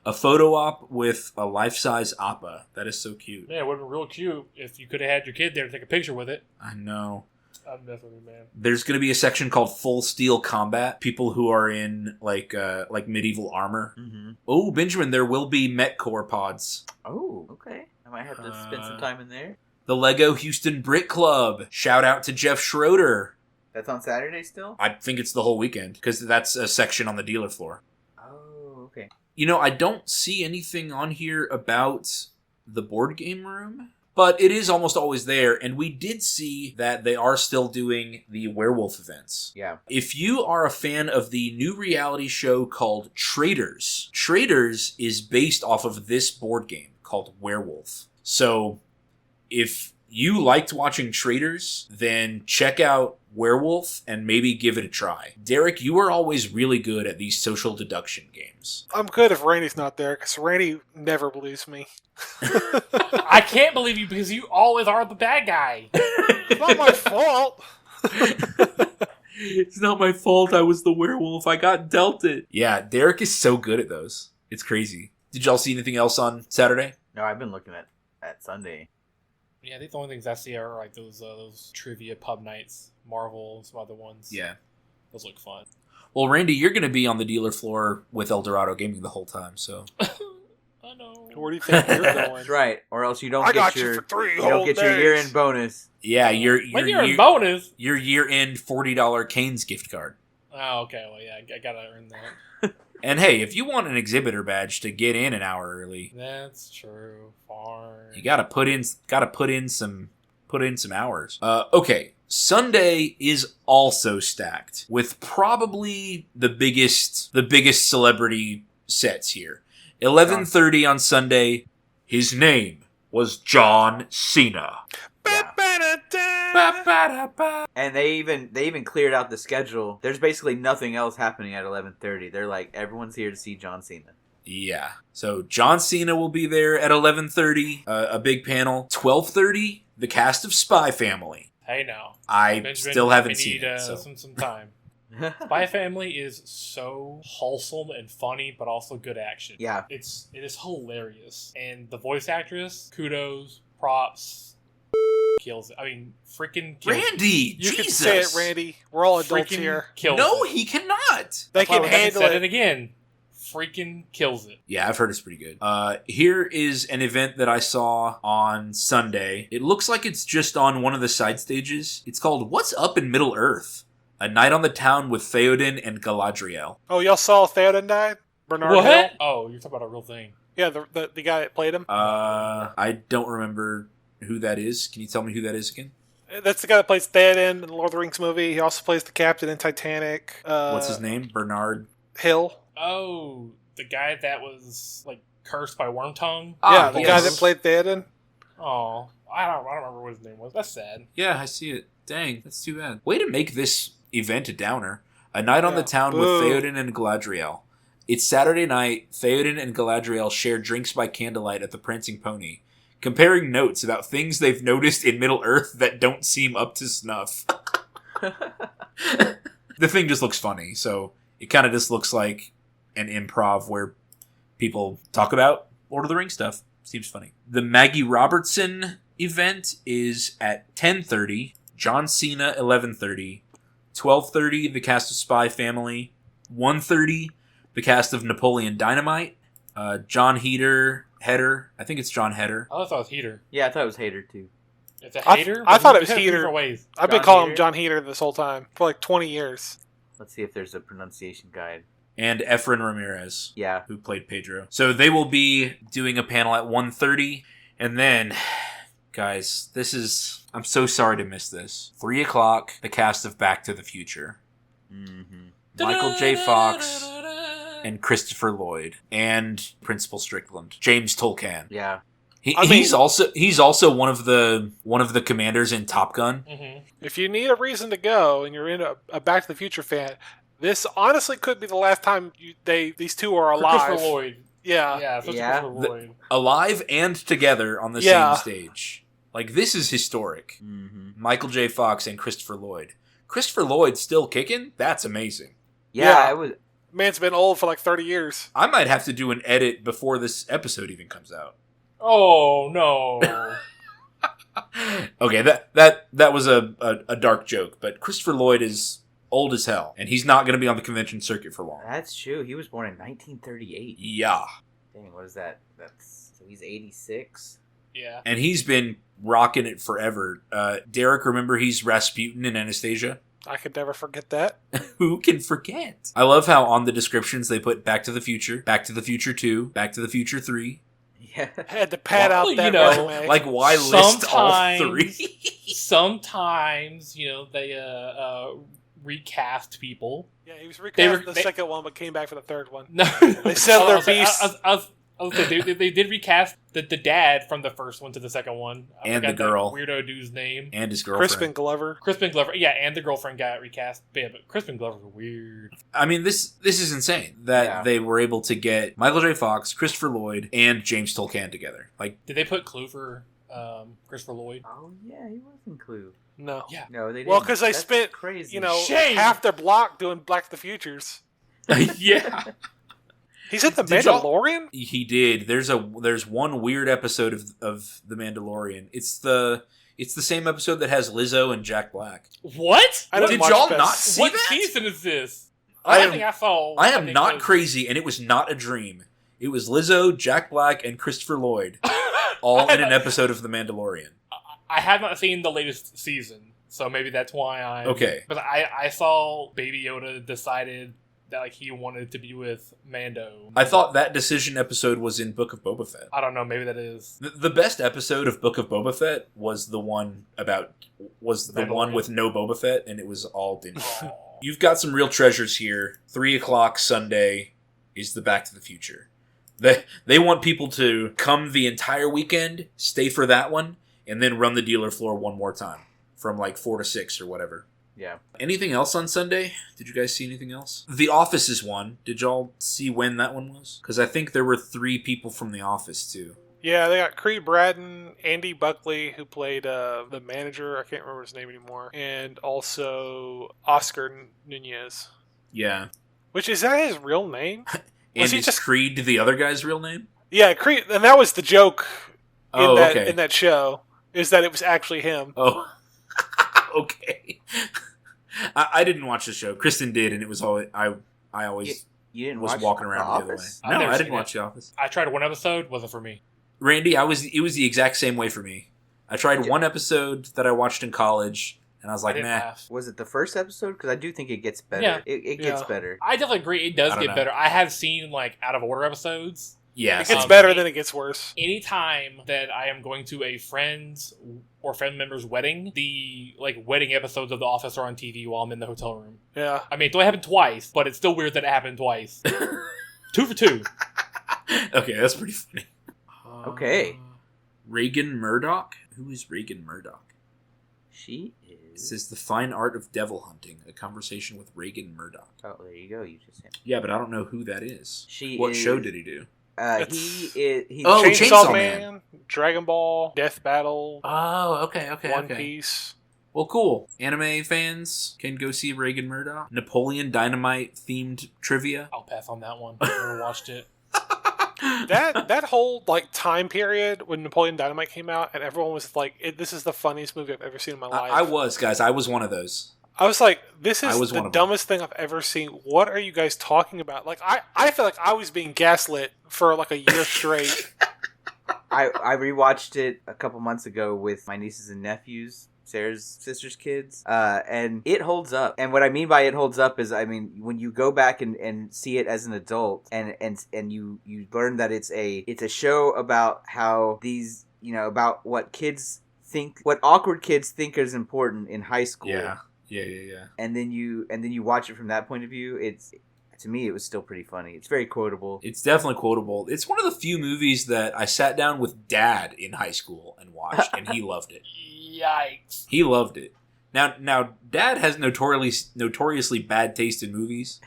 A photo op with a life-size Appa. That is so cute. Yeah, it would have been real cute if you could have had your kid there to take a picture with it. I know. I'm definitely man. There's going to be a section called Full Steel Combat. People who are in like medieval armor. Mm-hmm. Oh, Benjamin, there will be Metcore pods. Oh, okay. I might have to spend some time in there. The Lego Houston Brick Club. Shout out to Jeff Schroeder. That's on Saturday still? I think it's the whole weekend because that's a section on the dealer floor. Oh, okay. I don't see anything on here about the board game room, but it is almost always there, and we did see that they are still doing the werewolf events. Yeah. If you are a fan of the new reality show called Traders is based off of this board game called Werewolf. So if you liked watching Traders, then check out Werewolf and maybe give it a try. Derek, you are always really good at these social deduction games. I'm good if Randy's not there, because Randy never believes me. I can't believe you because you always are the bad guy. It's not my fault. It's not my fault. I was the werewolf. I got dealt it. Yeah, Derek is so good at those. It's crazy. Did y'all see anything else on Saturday? No, I've been looking at Sunday. Yeah, I think the only things I see are like those trivia pub nights, Marvel, and some other ones. Yeah. Those look fun. Well, Randy, you're going to be on the dealer floor with Eldorado Gaming the whole time, so. I know. Where do you think you're going? That's right. Or else you don't I get got your you for 3 you whole don't get your days. year-end bonus. Yeah, your bonus. Your year-end $40 Cane's gift card. Oh, okay. Well, yeah, I gotta earn that. And hey, if you want an exhibitor badge to get in an hour early, That's true. Far. you gotta put in some hours. Okay, Sunday is also stacked with probably the biggest celebrity sets here. 11:30 on Sunday. His name was John Cena. And they even cleared out the schedule. There's basically nothing else happening at 11:30. They're like, everyone's here to see John Cena. Yeah. So John Cena will be there at 11:30. A big panel. 12:30. The cast of Spy Family. Hey, now. I Benjamin, still haven't we seen need, it. So. some time. Spy Family is so wholesome and funny, but also good action. Yeah. It is hilarious, and the voice actress, kudos, props, kills it. I mean, freaking kills it. Randy, You Jesus. can say it, Randy. We're all adults Freaking here. kills No, it. he cannot. They That's why can we haven't handle said it. again. Freaking kills it. Yeah, I've heard it's pretty good. Here is an event that I saw on Sunday. It looks like it's just on one of the side stages. It's called What's Up in Middle Earth? A Night on the Town with Theoden and Galadriel. Oh, y'all saw Theoden die? Bernard What? Hill? Oh, you're talking about a real thing. Yeah, the guy that played him. I don't remember who that is. Can you tell me who that is again? That's the guy that plays Theoden in the Lord of the Rings movie. He also plays the captain in Titanic. What's his name? Bernard? Hill. Oh, the guy that was like cursed by Wormtongue. Yeah, the yes. guy that played Theoden. Oh, I don't remember what his name was. That's sad. Yeah, I see it. Dang, that's too bad. Way to make this event a downer. A Night on the Yeah. Town with Boo. Theoden and Galadriel. It's Saturday night. Theoden and Galadriel share drinks by candlelight at the Prancing Pony, comparing notes about things they've noticed in Middle Earth that don't seem up to snuff. The thing just looks funny, so it kind of just looks like an improv where people talk about Lord of the Rings stuff. Seems funny. The Maggie Robertson event is at 10:30. John Cena 11:30. 12:30 the cast of Spy Family. 1:30 the cast of Napoleon Dynamite. John Heder. I think it's John Heder. I thought it was Heater. Yeah, I thought it was Hater too. It's a hater? I thought it We was said Heater. different ways. I've been John calling him Heater? John Heater this whole time for like 20 years. Let's see if there's a pronunciation guide. And Efren Ramirez, Yeah. who played Pedro. So they will be doing a panel at 1:30. And then, guys, I'm so sorry to miss this. 3 o'clock, the cast of Back to the Future. Mm-hmm. Michael J. Fox and Christopher Lloyd and Principal Strickland. James Tolkan. Yeah. He's also one of the commanders in Top Gun. Mm-hmm. If you need a reason to go and you're in a Back to the Future fan, this honestly could be the last time these two are alive. Christopher Lloyd. Yeah. Yeah, so Yeah. Christopher Lloyd. Alive and together on the Yeah. same stage. Like, this is historic. Mm-hmm. Michael J. Fox and Christopher Lloyd. Christopher Lloyd still kicking? That's amazing. Yeah, Yeah. I was. Man's been old for like 30 years. I might have to do an edit before this episode even comes out. Oh, no. Okay, that was a dark joke, but Christopher Lloyd is old as hell, and he's not going to be on the convention circuit for long. That's true. He was born in 1938. Yeah. Dang, what is that? So he's 86. Yeah. And he's been rocking it forever. Derek, remember he's Rasputin in Anastasia? I could never forget that. Who can forget? I love how on the descriptions they put Back to the Future, Back to the Future 2, Back to the Future 3. Yeah. Had to pad Well, out that you know, resume. Like, why list all Sometimes- three? Sometimes, they recast people. Yeah, he was They recast were- in the they- second one, but came back for the third one. No, They sell their I was like- beasts. I was like, they did recast the dad from the first one to the second one. I And forgot the girl. that weirdo dude's name. And his girlfriend. Crispin Glover. Crispin Glover. Yeah, and the girlfriend got recast. But Crispin Glover's weird. I mean, this is insane that Yeah. they were able to get Michael J. Fox, Christopher Lloyd, and James Tolkan together. Like, Did they put Clue for Christopher Lloyd? Oh yeah, he was in Clue. No. Yeah. No, they didn't. Well, 'cause they That's spent, crazy. Shame. half their block doing Back to the Futures. yeah, He's in The Did y'all- Mandalorian? he did. There's one weird episode of The Mandalorian. It's the same episode that has Lizzo and Jack Black. What? I didn't Did watch y'all this. not see What that? season is this? I I am- think I saw. I am think not it was- crazy, and it was not a dream. It was Lizzo, Jack Black, and Christopher Lloyd, all in an episode of The Mandalorian. I have not seen the latest season, so maybe that's why I. Okay. But I saw Baby Yoda decided that he wanted to be with Mando. I thought that decision episode was in Book of Boba Fett. I don't know. Maybe that is. The best episode of Book of Boba Fett was the one Mandalorian. with no Boba Fett, and it was all Din. You've got some real treasures here. 3 o'clock Sunday is the Back to the Future. They want people to come the entire weekend, stay for that one, and then run the dealer floor one more time from like 4 to 6 or whatever. Yeah. Anything else on Sunday? Did you guys see anything else? The Office is one. Did y'all see when that one was? Because I think there were 3 people from The Office too. Yeah, they got Creed Bratton, Andy Buckley, who played the manager. I can't remember his name anymore. And also Oscar Nunez. Yeah. Which, is that his real name? And he is just- Creed the other guy's real name? Yeah, Creed. And that was the joke in, Oh, that, okay. in that show, is that it was actually him. Oh, okay. I didn't watch the show. Kristen did, and it was all I always You didn't was watch walking The around the other way. Office? I've No, never I seen didn't it. watch The Office. I tried one episode. Wasn't for me. Randy, it was the exact same way for me. I tried one episode that I watched in college, and I was I like, didn't nah. laugh. Was it the first episode? Because I do think it gets better. Yeah. It gets Yeah. better. I definitely agree. It does I don't get know. better. I have seen out of order episodes. Yeah, It gets Um, better, then it gets worse. Anytime that I am going to a friend's or friend member's wedding, the wedding episodes of The Office are on TV while I'm in the hotel room. Yeah. I mean, it only happened twice, but it's still weird that it happened twice. 2 for 2. Okay, that's pretty funny. Okay. Reagan Murdoch? Who is Reagan Murdoch? She It is. says The Fine Art of Devil Hunting, a conversation with Reagan Murdoch. Oh, there you go. You just hit. Yeah, but I don't know who that is. She What is- show did he do? He is. He's Oh, Chainsaw Man, Dragon Ball, Death Battle, Oh, okay, One Piece. Well, cool. Anime fans can go see Reagan Murdoch. Napoleon Dynamite themed trivia. I'll pass on that one. I never watched it. That whole like time period when Napoleon Dynamite came out and everyone was like, "This is the funniest movie I've ever seen in my life." I was, guys. I was one of those. I was like, "This I is was the one of them. dumbest thing I've ever seen. What are you guys talking about?" Like, I feel like I was being gaslit for like a year straight. I rewatched it a couple months ago with my nieces and nephews, Sarah's sister's kids, and it holds up. And what I mean by it holds up is, I mean, when you go back and see it as an adult, and you learn that it's a show about how these, about what kids think, what awkward kids think is important in high school. Yeah. And then you watch it from that point of view. To me, it was still pretty funny. It's very quotable. It's definitely quotable. It's one of the few movies that I sat down with Dad in high school and watched, and he loved it. Yikes. He loved it. Now, Dad has notoriously bad taste in movies.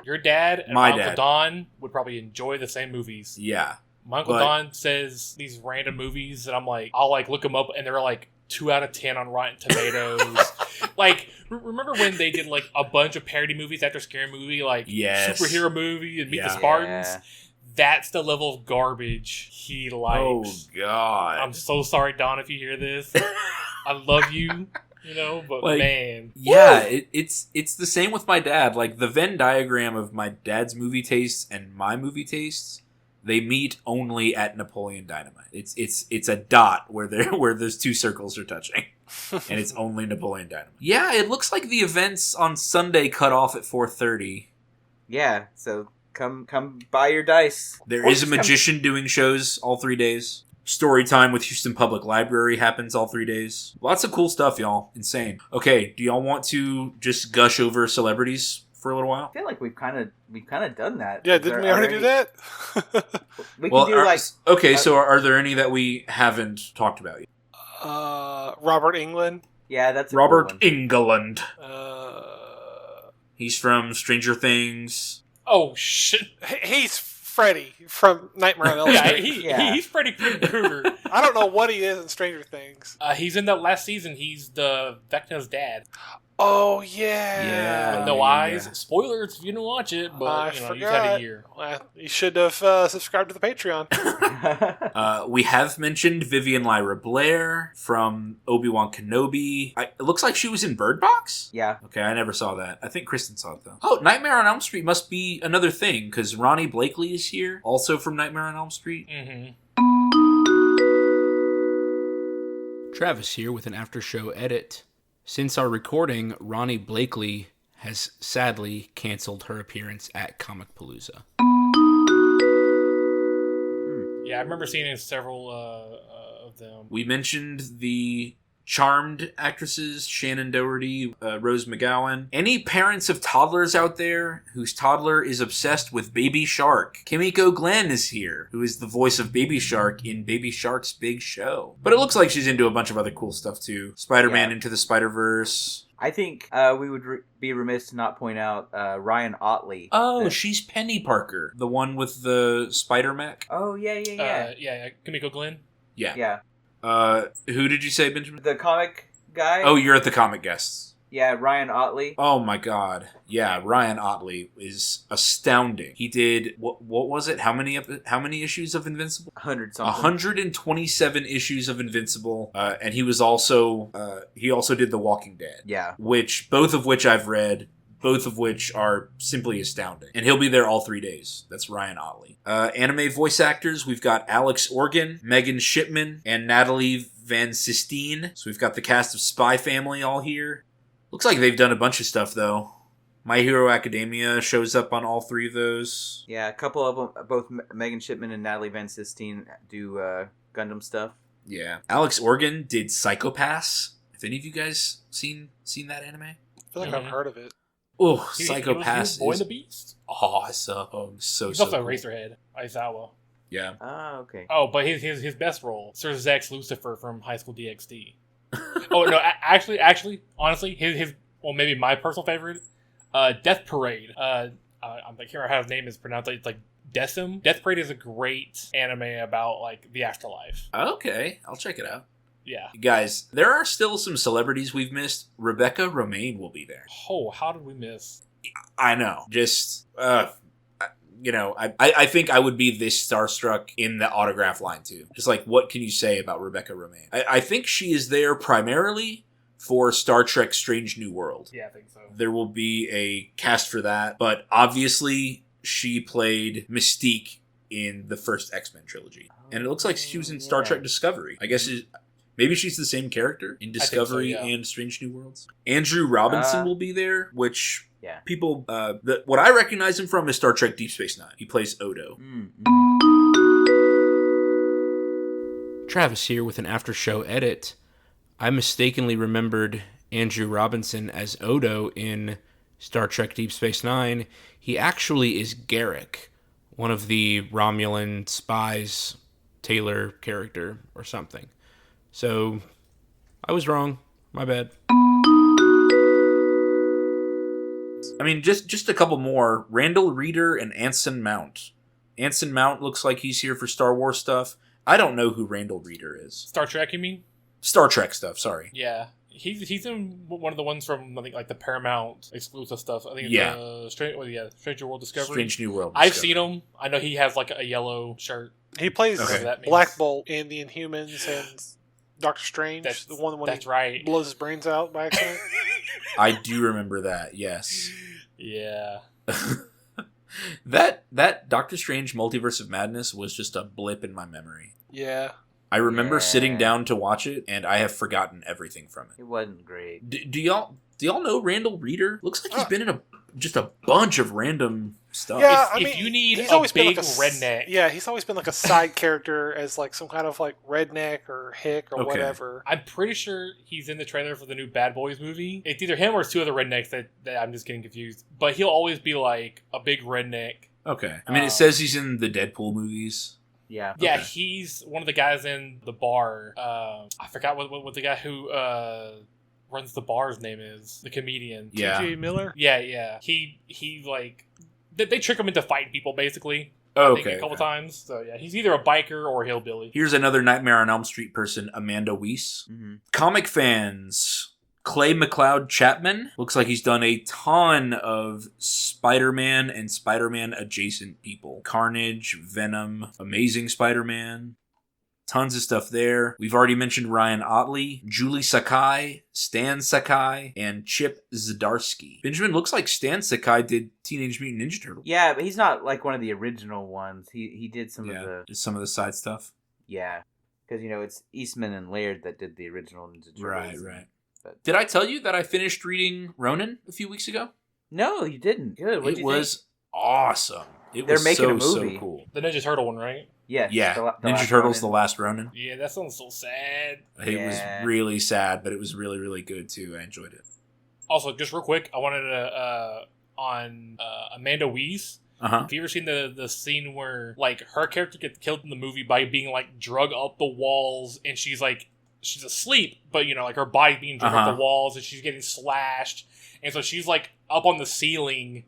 Your dad and My Uncle dad. Don would probably enjoy the same movies. Yeah. My Uncle Don says these random movies, and I'm like, I'll like look them up, and they're like 2 out of 10 on Rotten Tomatoes. Like, remember when they did like a bunch of parody movies after Scary Movie, like Yes. Superhero Movie and Meet the Yeah. Spartans? Yeah. That's the level of garbage he likes. Oh, God. I'm so sorry, Don, if you hear this. I love you, but Like, man. Yeah, it's the same with my dad. Like, the Venn diagram of my dad's movie tastes and my movie tastes, they meet only at Napoleon Dynamite. It's a dot where those two circles are touching, and it's only Napoleon Dynamite. Yeah, it looks like the events on Sunday cut off at 4:30. Yeah, so come buy your dice. There Or is a just come- magician doing shows all 3 days. Story time with Houston Public Library happens all 3 days. Lots of cool stuff, y'all. Insane. Okay, do y'all want to just gush over celebrities for a little while? I feel like we've kind of done that. Yeah, Is didn't there- we are already there do any- that? We can do like okay, so are there any that we haven't talked about yet? Robert Englund. yeah, that's a Robert cool one. Englund. Uh, He's from Stranger Things. Oh, shit. he's Freddy from Nightmare on Elm Yeah, Street. he's Freddy Krueger. I don't know what he is in Stranger Things. He's in that last season. He's the Vecna's dad. Oh yeah, Yeah. With no eyes. Spoilers if you didn't watch it, I but you've had forgot. a year. Well, you should have subscribed to the Patreon. We have mentioned Vivian Lyra Blair from Obi-Wan Kenobi. It looks like she was in Bird Box? Yeah. Okay, I never saw that. I think Kristen saw it, though. Oh, Nightmare on Elm Street must be another thing, because Ronnie Blakely is here, also from Nightmare on Elm Street. Mm-hmm. Travis here with an after-show edit. Since our recording, Ronnie Blakely has sadly canceled her appearance at Comicpalooza. Yeah, I remember seeing in several of them. We mentioned the Charmed actresses, Shannon Doherty, Rose McGowan. Any parents of toddlers out there whose toddler is obsessed with Baby Shark? Kimiko Glenn is here, who is the voice of Baby Shark in Baby Shark's Big Show. But it looks like she's into a bunch of other cool stuff too. Spider-Man Yeah. Into the Spider-Verse. I think we would be remiss to not point out Ryan Otley. Oh, she's Penny Parker, the one with the spider mech. Oh yeah. Yeah, Kimiko Glenn. Yeah. Yeah. Who did you say, Benjamin? The comic guy. Oh, you're at the comic guests. Yeah, Ryan Otley. Oh my god. Yeah, Ryan Otley is astounding. He did what was it? How many issues of Invincible? 100 something. 127 issues of Invincible. And he was also he also did The Walking Dead. Yeah. Both of which I've read, both of which are simply astounding. And he'll be there all 3 days. That's Ryan Otley. Anime voice actors, we've got Alex Organ, Megan Shipman, and Natalie Van Sistine. So we've got the cast of Spy Family all here. Looks like they've done a bunch of stuff, though. My Hero Academia shows up on all 3 of those. Yeah, a couple of them, both Megan Shipman and Natalie Van Sistine do Gundam stuff. Yeah. Alex Organ did Psycho-Pass. Have any of you guys seen that anime? I feel like Mhm. I've heard of it. Oh, He Psycho-Pass was Boy and is the Beast. awesome. So He's also cool. Eraserhead, Aizawa. Yeah. Ah, okay. Oh, but his best role, Sir Zex Lucifer from High School DxD. Oh no, actually, honestly, his well, maybe my personal favorite, Death Parade. I can't remember how his name is pronounced. It's like Decim. Death Parade is a great anime about like the afterlife. Okay, I'll check it out. Yeah. Guys, there are still some celebrities we've missed. Rebecca Romaine will be there. Oh, how did we miss? I know. Just, I think I would be this starstruck in the autograph line too. Just like, what can you say about Rebecca Romijn? I think she is there primarily for Star Trek Strange New World. Yeah, I think so. There will be a cast for that, but obviously she played Mystique in the first X-Men trilogy. And it looks like she was in Star Trek Discovery. I guess maybe she's the same character in Discovery and Strange New Worlds. Andrew Robinson will be there, which people... what I recognize him from is Star Trek Deep Space Nine. He plays Odo. Travis here with an after-show edit. I mistakenly remembered Andrew Robinson as Odo in Star Trek Deep Space Nine. He actually is Garrick, one of the Romulan spies, Taylor character or something. So, I was wrong. My bad. I mean, just a couple more. Randall Reeder and Anson Mount. Anson Mount looks like he's here for Star Wars stuff. I don't know who Randall Reeder is. Star Trek, you mean? Star Trek stuff, sorry. Yeah. He's in one of the ones from, I think, like the Paramount exclusive stuff. I think it's Stranger World Discovery. Strange New World Discovery. I've seen him. I know he has like a yellow shirt. He plays Black Bolt in the Inhumans and Doctor Strange. The one when he blows his brains out by accident. I do remember that, yes. Yeah. That Doctor Strange Multiverse of Madness was just a blip in my memory. Yeah. I remember sitting down to watch it, and I have forgotten everything from it. It wasn't great. Do y'all know Randall Reeder? Looks like he's been in just a bunch of random stuff. Yeah, if you need a big redneck. Yeah, he's always been like a side character as like some kind of like redneck or hick or whatever. I'm pretty sure he's in the trailer for the new Bad Boys movie. It's either him or it's two other rednecks that I'm just getting confused. But he'll always be like a big redneck. Okay. I mean, it says he's in the Deadpool movies. Yeah. Yeah, he's one of the guys in the bar. I forgot what the guy who runs the bar's name is. The comedian. Yeah. T.J. Miller? Yeah. He like... They trick him into fighting people, basically. Oh, a couple times. So, yeah, he's either a biker or a hillbilly. Here's another Nightmare on Elm Street person, Amanda Weiss. Mm-hmm. Comic fans... Clay McLeod Chapman looks like he's done a ton of Spider-Man and Spider-Man adjacent people. Carnage, Venom, Amazing Spider-Man. Tons of stuff there. We've already mentioned Ryan Otley, Julie Sakai, Stan Sakai, and Chip Zdarsky. Benjamin, looks like Stan Sakai did Teenage Mutant Ninja Turtles. Yeah, but he's not like one of the original ones. He did some of the side stuff. Yeah, because it's Eastman and Laird that did the original Ninja Turtles. Right. Did I tell you that I finished reading Ronin a few weeks ago? No, you didn't. Good. What'd you was think? Awesome. They're making a movie. So cool. The Ninja Turtle one, right? Yeah. Yeah. Ninja Turtles: The Last Ronin. Yeah, that sounds so sad. It was really sad, but it was really, really good too. I enjoyed it. Also, just real quick, I wanted to on Amanda Weiss. Have you ever seen the scene where like her character gets killed in the movie by being like drug up the walls, and she's asleep, but like her body being dragged up the walls, and she's getting slashed, and so she's like up on the ceiling,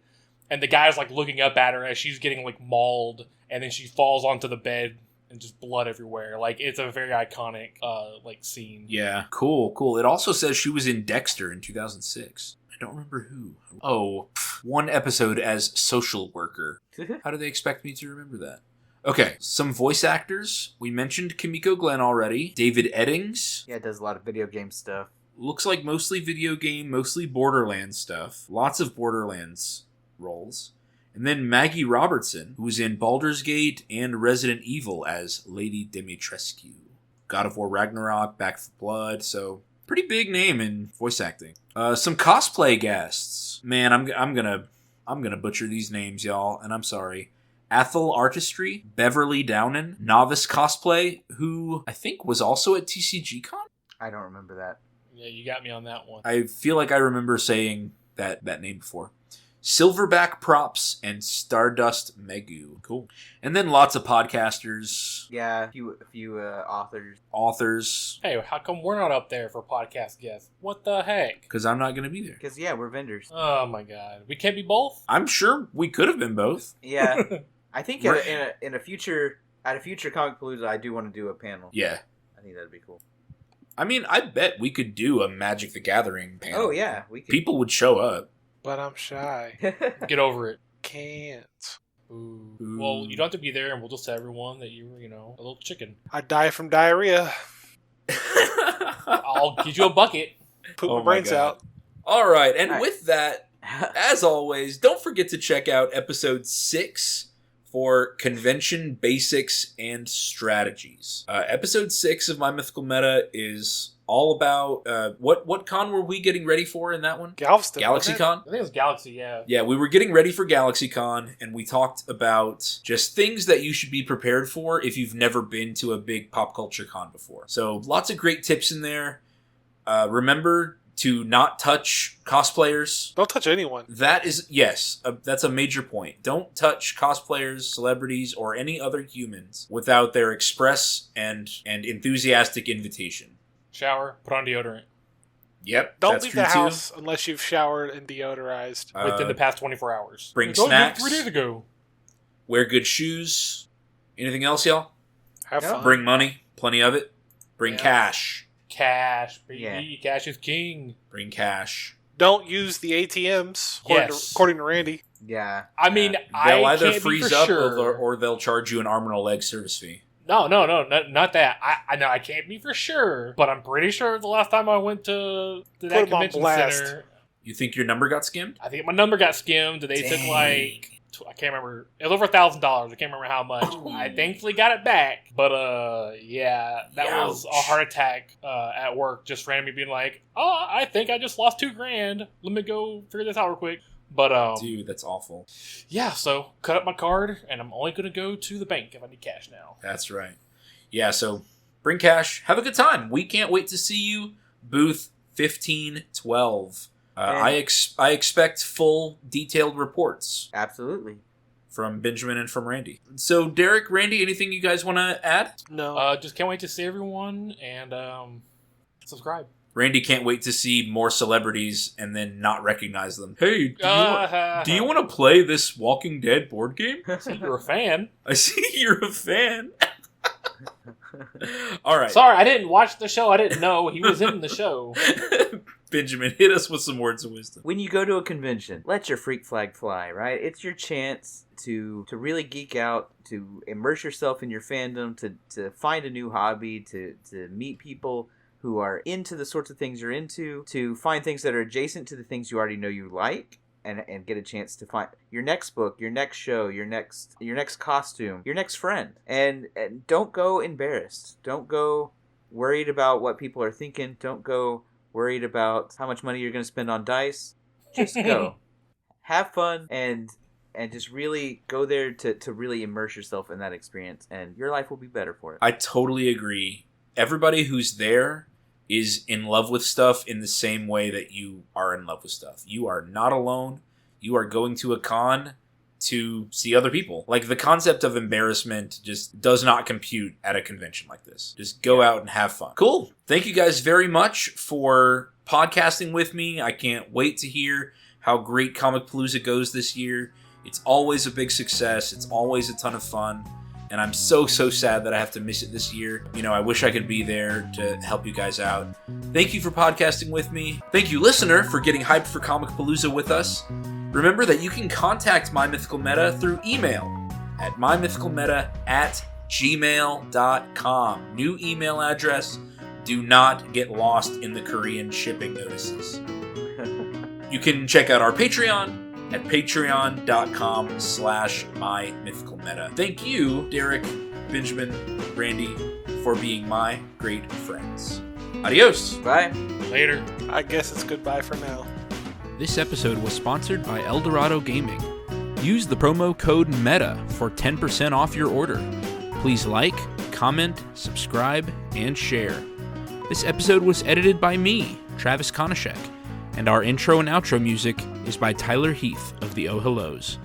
and the guy's like looking up at her as she's getting like mauled, and then she falls onto the bed and just blood everywhere. Like, it's a very iconic like scene. Yeah, cool. It also says she was in Dexter in 2006. I don't remember who. Oh, one episode as social worker. How do they expect me to remember that? Okay, some voice actors. We mentioned Kimiko Glenn already. David Eddings. Yeah, does a lot of video game stuff. Looks like mostly video game, mostly Borderlands stuff. Lots of Borderlands roles. And then Maggie Robertson, who was in Baldur's Gate and Resident Evil as Lady Dimitrescu. God of War Ragnarok, Back 4 Blood, so pretty big name in voice acting. Some cosplay guests. Man, I'm gonna butcher these names, y'all, and I'm sorry. Athel Artistry, Beverly Downen, Novice Cosplay, who I think was also at TCGCon? I don't remember that. Yeah, you got me on that one. I feel like I remember saying that name before. Silverback Props and Stardust Megu. Cool. And then lots of podcasters. Yeah, a few authors. Authors. Hey, how come we're not up there for podcast guests? What the heck? Because I'm not going to be there. Because, we're vendors. Oh my god. We can't be both? I'm sure we could have been both. Yeah. I think at a future Comicpalooza, I do want to do a panel. Yeah. I think that'd be cool. I mean, I bet we could do a Magic the Gathering panel. Oh, yeah. We could. People would show up. But I'm shy. Get over it. Can't. Ooh. Ooh. Well, you don't have to be there, and we'll just tell everyone that you were, a little chicken. I die from diarrhea. I'll get you a bucket. Poop Oh my brains God. out. All right, and All right. with that, as always, don't forget to check out episode 6 for convention basics and strategies. Episode 6 of My Mythical Meta is all about what con were we getting ready for in that one? Galveston. GalaxyCon? I think it was Galaxy, yeah. Yeah, we were getting ready for GalaxyCon, and we talked about just things that you should be prepared for if you've never been to a big pop culture con before. So lots of great tips in there. Remember to not touch cosplayers. Don't touch anyone. That is, yes, that's a major point. Don't touch cosplayers, celebrities, or any other humans without their express and enthusiastic invitation. Shower, put on deodorant. Yep, Don't that's leave true the too. house unless you've showered and deodorized. Within the past 24 hours. bring It's only snacks. 3 days ago. Wear good shoes. Anything else, y'all? Have Yeah. fun. Bring money, plenty of it. Bring Yeah. cash. Cash, baby. Yeah. Cash is king. Bring cash. Don't use the ATMs, Yes. according to Randy. Yeah. I mean, They'll I either can't freeze be for up sure. or they'll charge you an arm and a leg service fee. No, not that. I know I can't be for sure, but I'm pretty sure the last time I went to that 'em on convention blast. center, You think your number got skimmed? I think my number got skimmed. And they took I can't remember. It was over $1,000. I can't remember how much. I thankfully got it back, but yeah, that was a Ouch. heart attack at work. Just randomly being like, "Oh, I think I just lost $2,000. Let me go figure this out real quick." But Dude, that's awful. yeah, so cut up my card, and I'm only gonna go to the bank if I need cash now. That's right. Yeah, so bring cash. Have a good time. We can't wait to see you. Booth 1512. I expect full, detailed reports Absolutely. from Benjamin and from Randy. So, Derek, Randy, anything you guys want to add? No. Just can't wait to see everyone and subscribe. Randy can't wait to see more celebrities and then not recognize them. Hey, do you want to play this Walking Dead board game? See, you're a fan. I see you're a fan. All right. Sorry, I didn't watch the show. I didn't know he was in the show. Benjamin, hit us with some words of wisdom. When you go to a convention, let your freak flag fly, right? It's your chance to really geek out, to immerse yourself in your fandom, to find a new hobby, to meet people who are into the sorts of things you're into, to find things that are adjacent to the things you already know you like, and get a chance to find your next book, your next show, your next costume, your next friend. And don't go embarrassed. Don't go worried about what people are thinking. Don't go worried about how much money you're going to spend on dice. Just go. Have fun and just really go there to really immerse yourself in that experience, and your life will be better for it. I totally agree. Everybody who's there is in love with stuff in the same way that you are in love with stuff. You are not alone. You are going to a con to see other people. Like, the concept of embarrassment just does not compute at a convention like this. Just go out and have fun. Cool. Thank you guys very much for podcasting with me. I can't wait to hear how great Comicpalooza goes this year. It's always a big success. It's always a ton of fun. And I'm so sad that I have to miss it this year. You know, I wish I could be there to help you guys out. Thank you for podcasting with me. Thank you, listener, for getting hyped for Comicpalooza with us. Remember that you can contact My Mythical Meta through email at mymythicalmeta@gmail.com. New email address. Do not get lost in the Korean shipping notices. You can check out our Patreon at patreon.com/mymythicalmeta. Thank you, Derek, Benjamin, Randy, for being my great friends. Adios. Bye. Later. I guess it's goodbye for now. This episode was sponsored by Eldorado Gaming. Use the promo code META for 10% off your order. Please like, comment, subscribe, and share. This episode was edited by me, Travis Konishek, and our intro and outro music is by Tyler Heath of the Oh Hellos.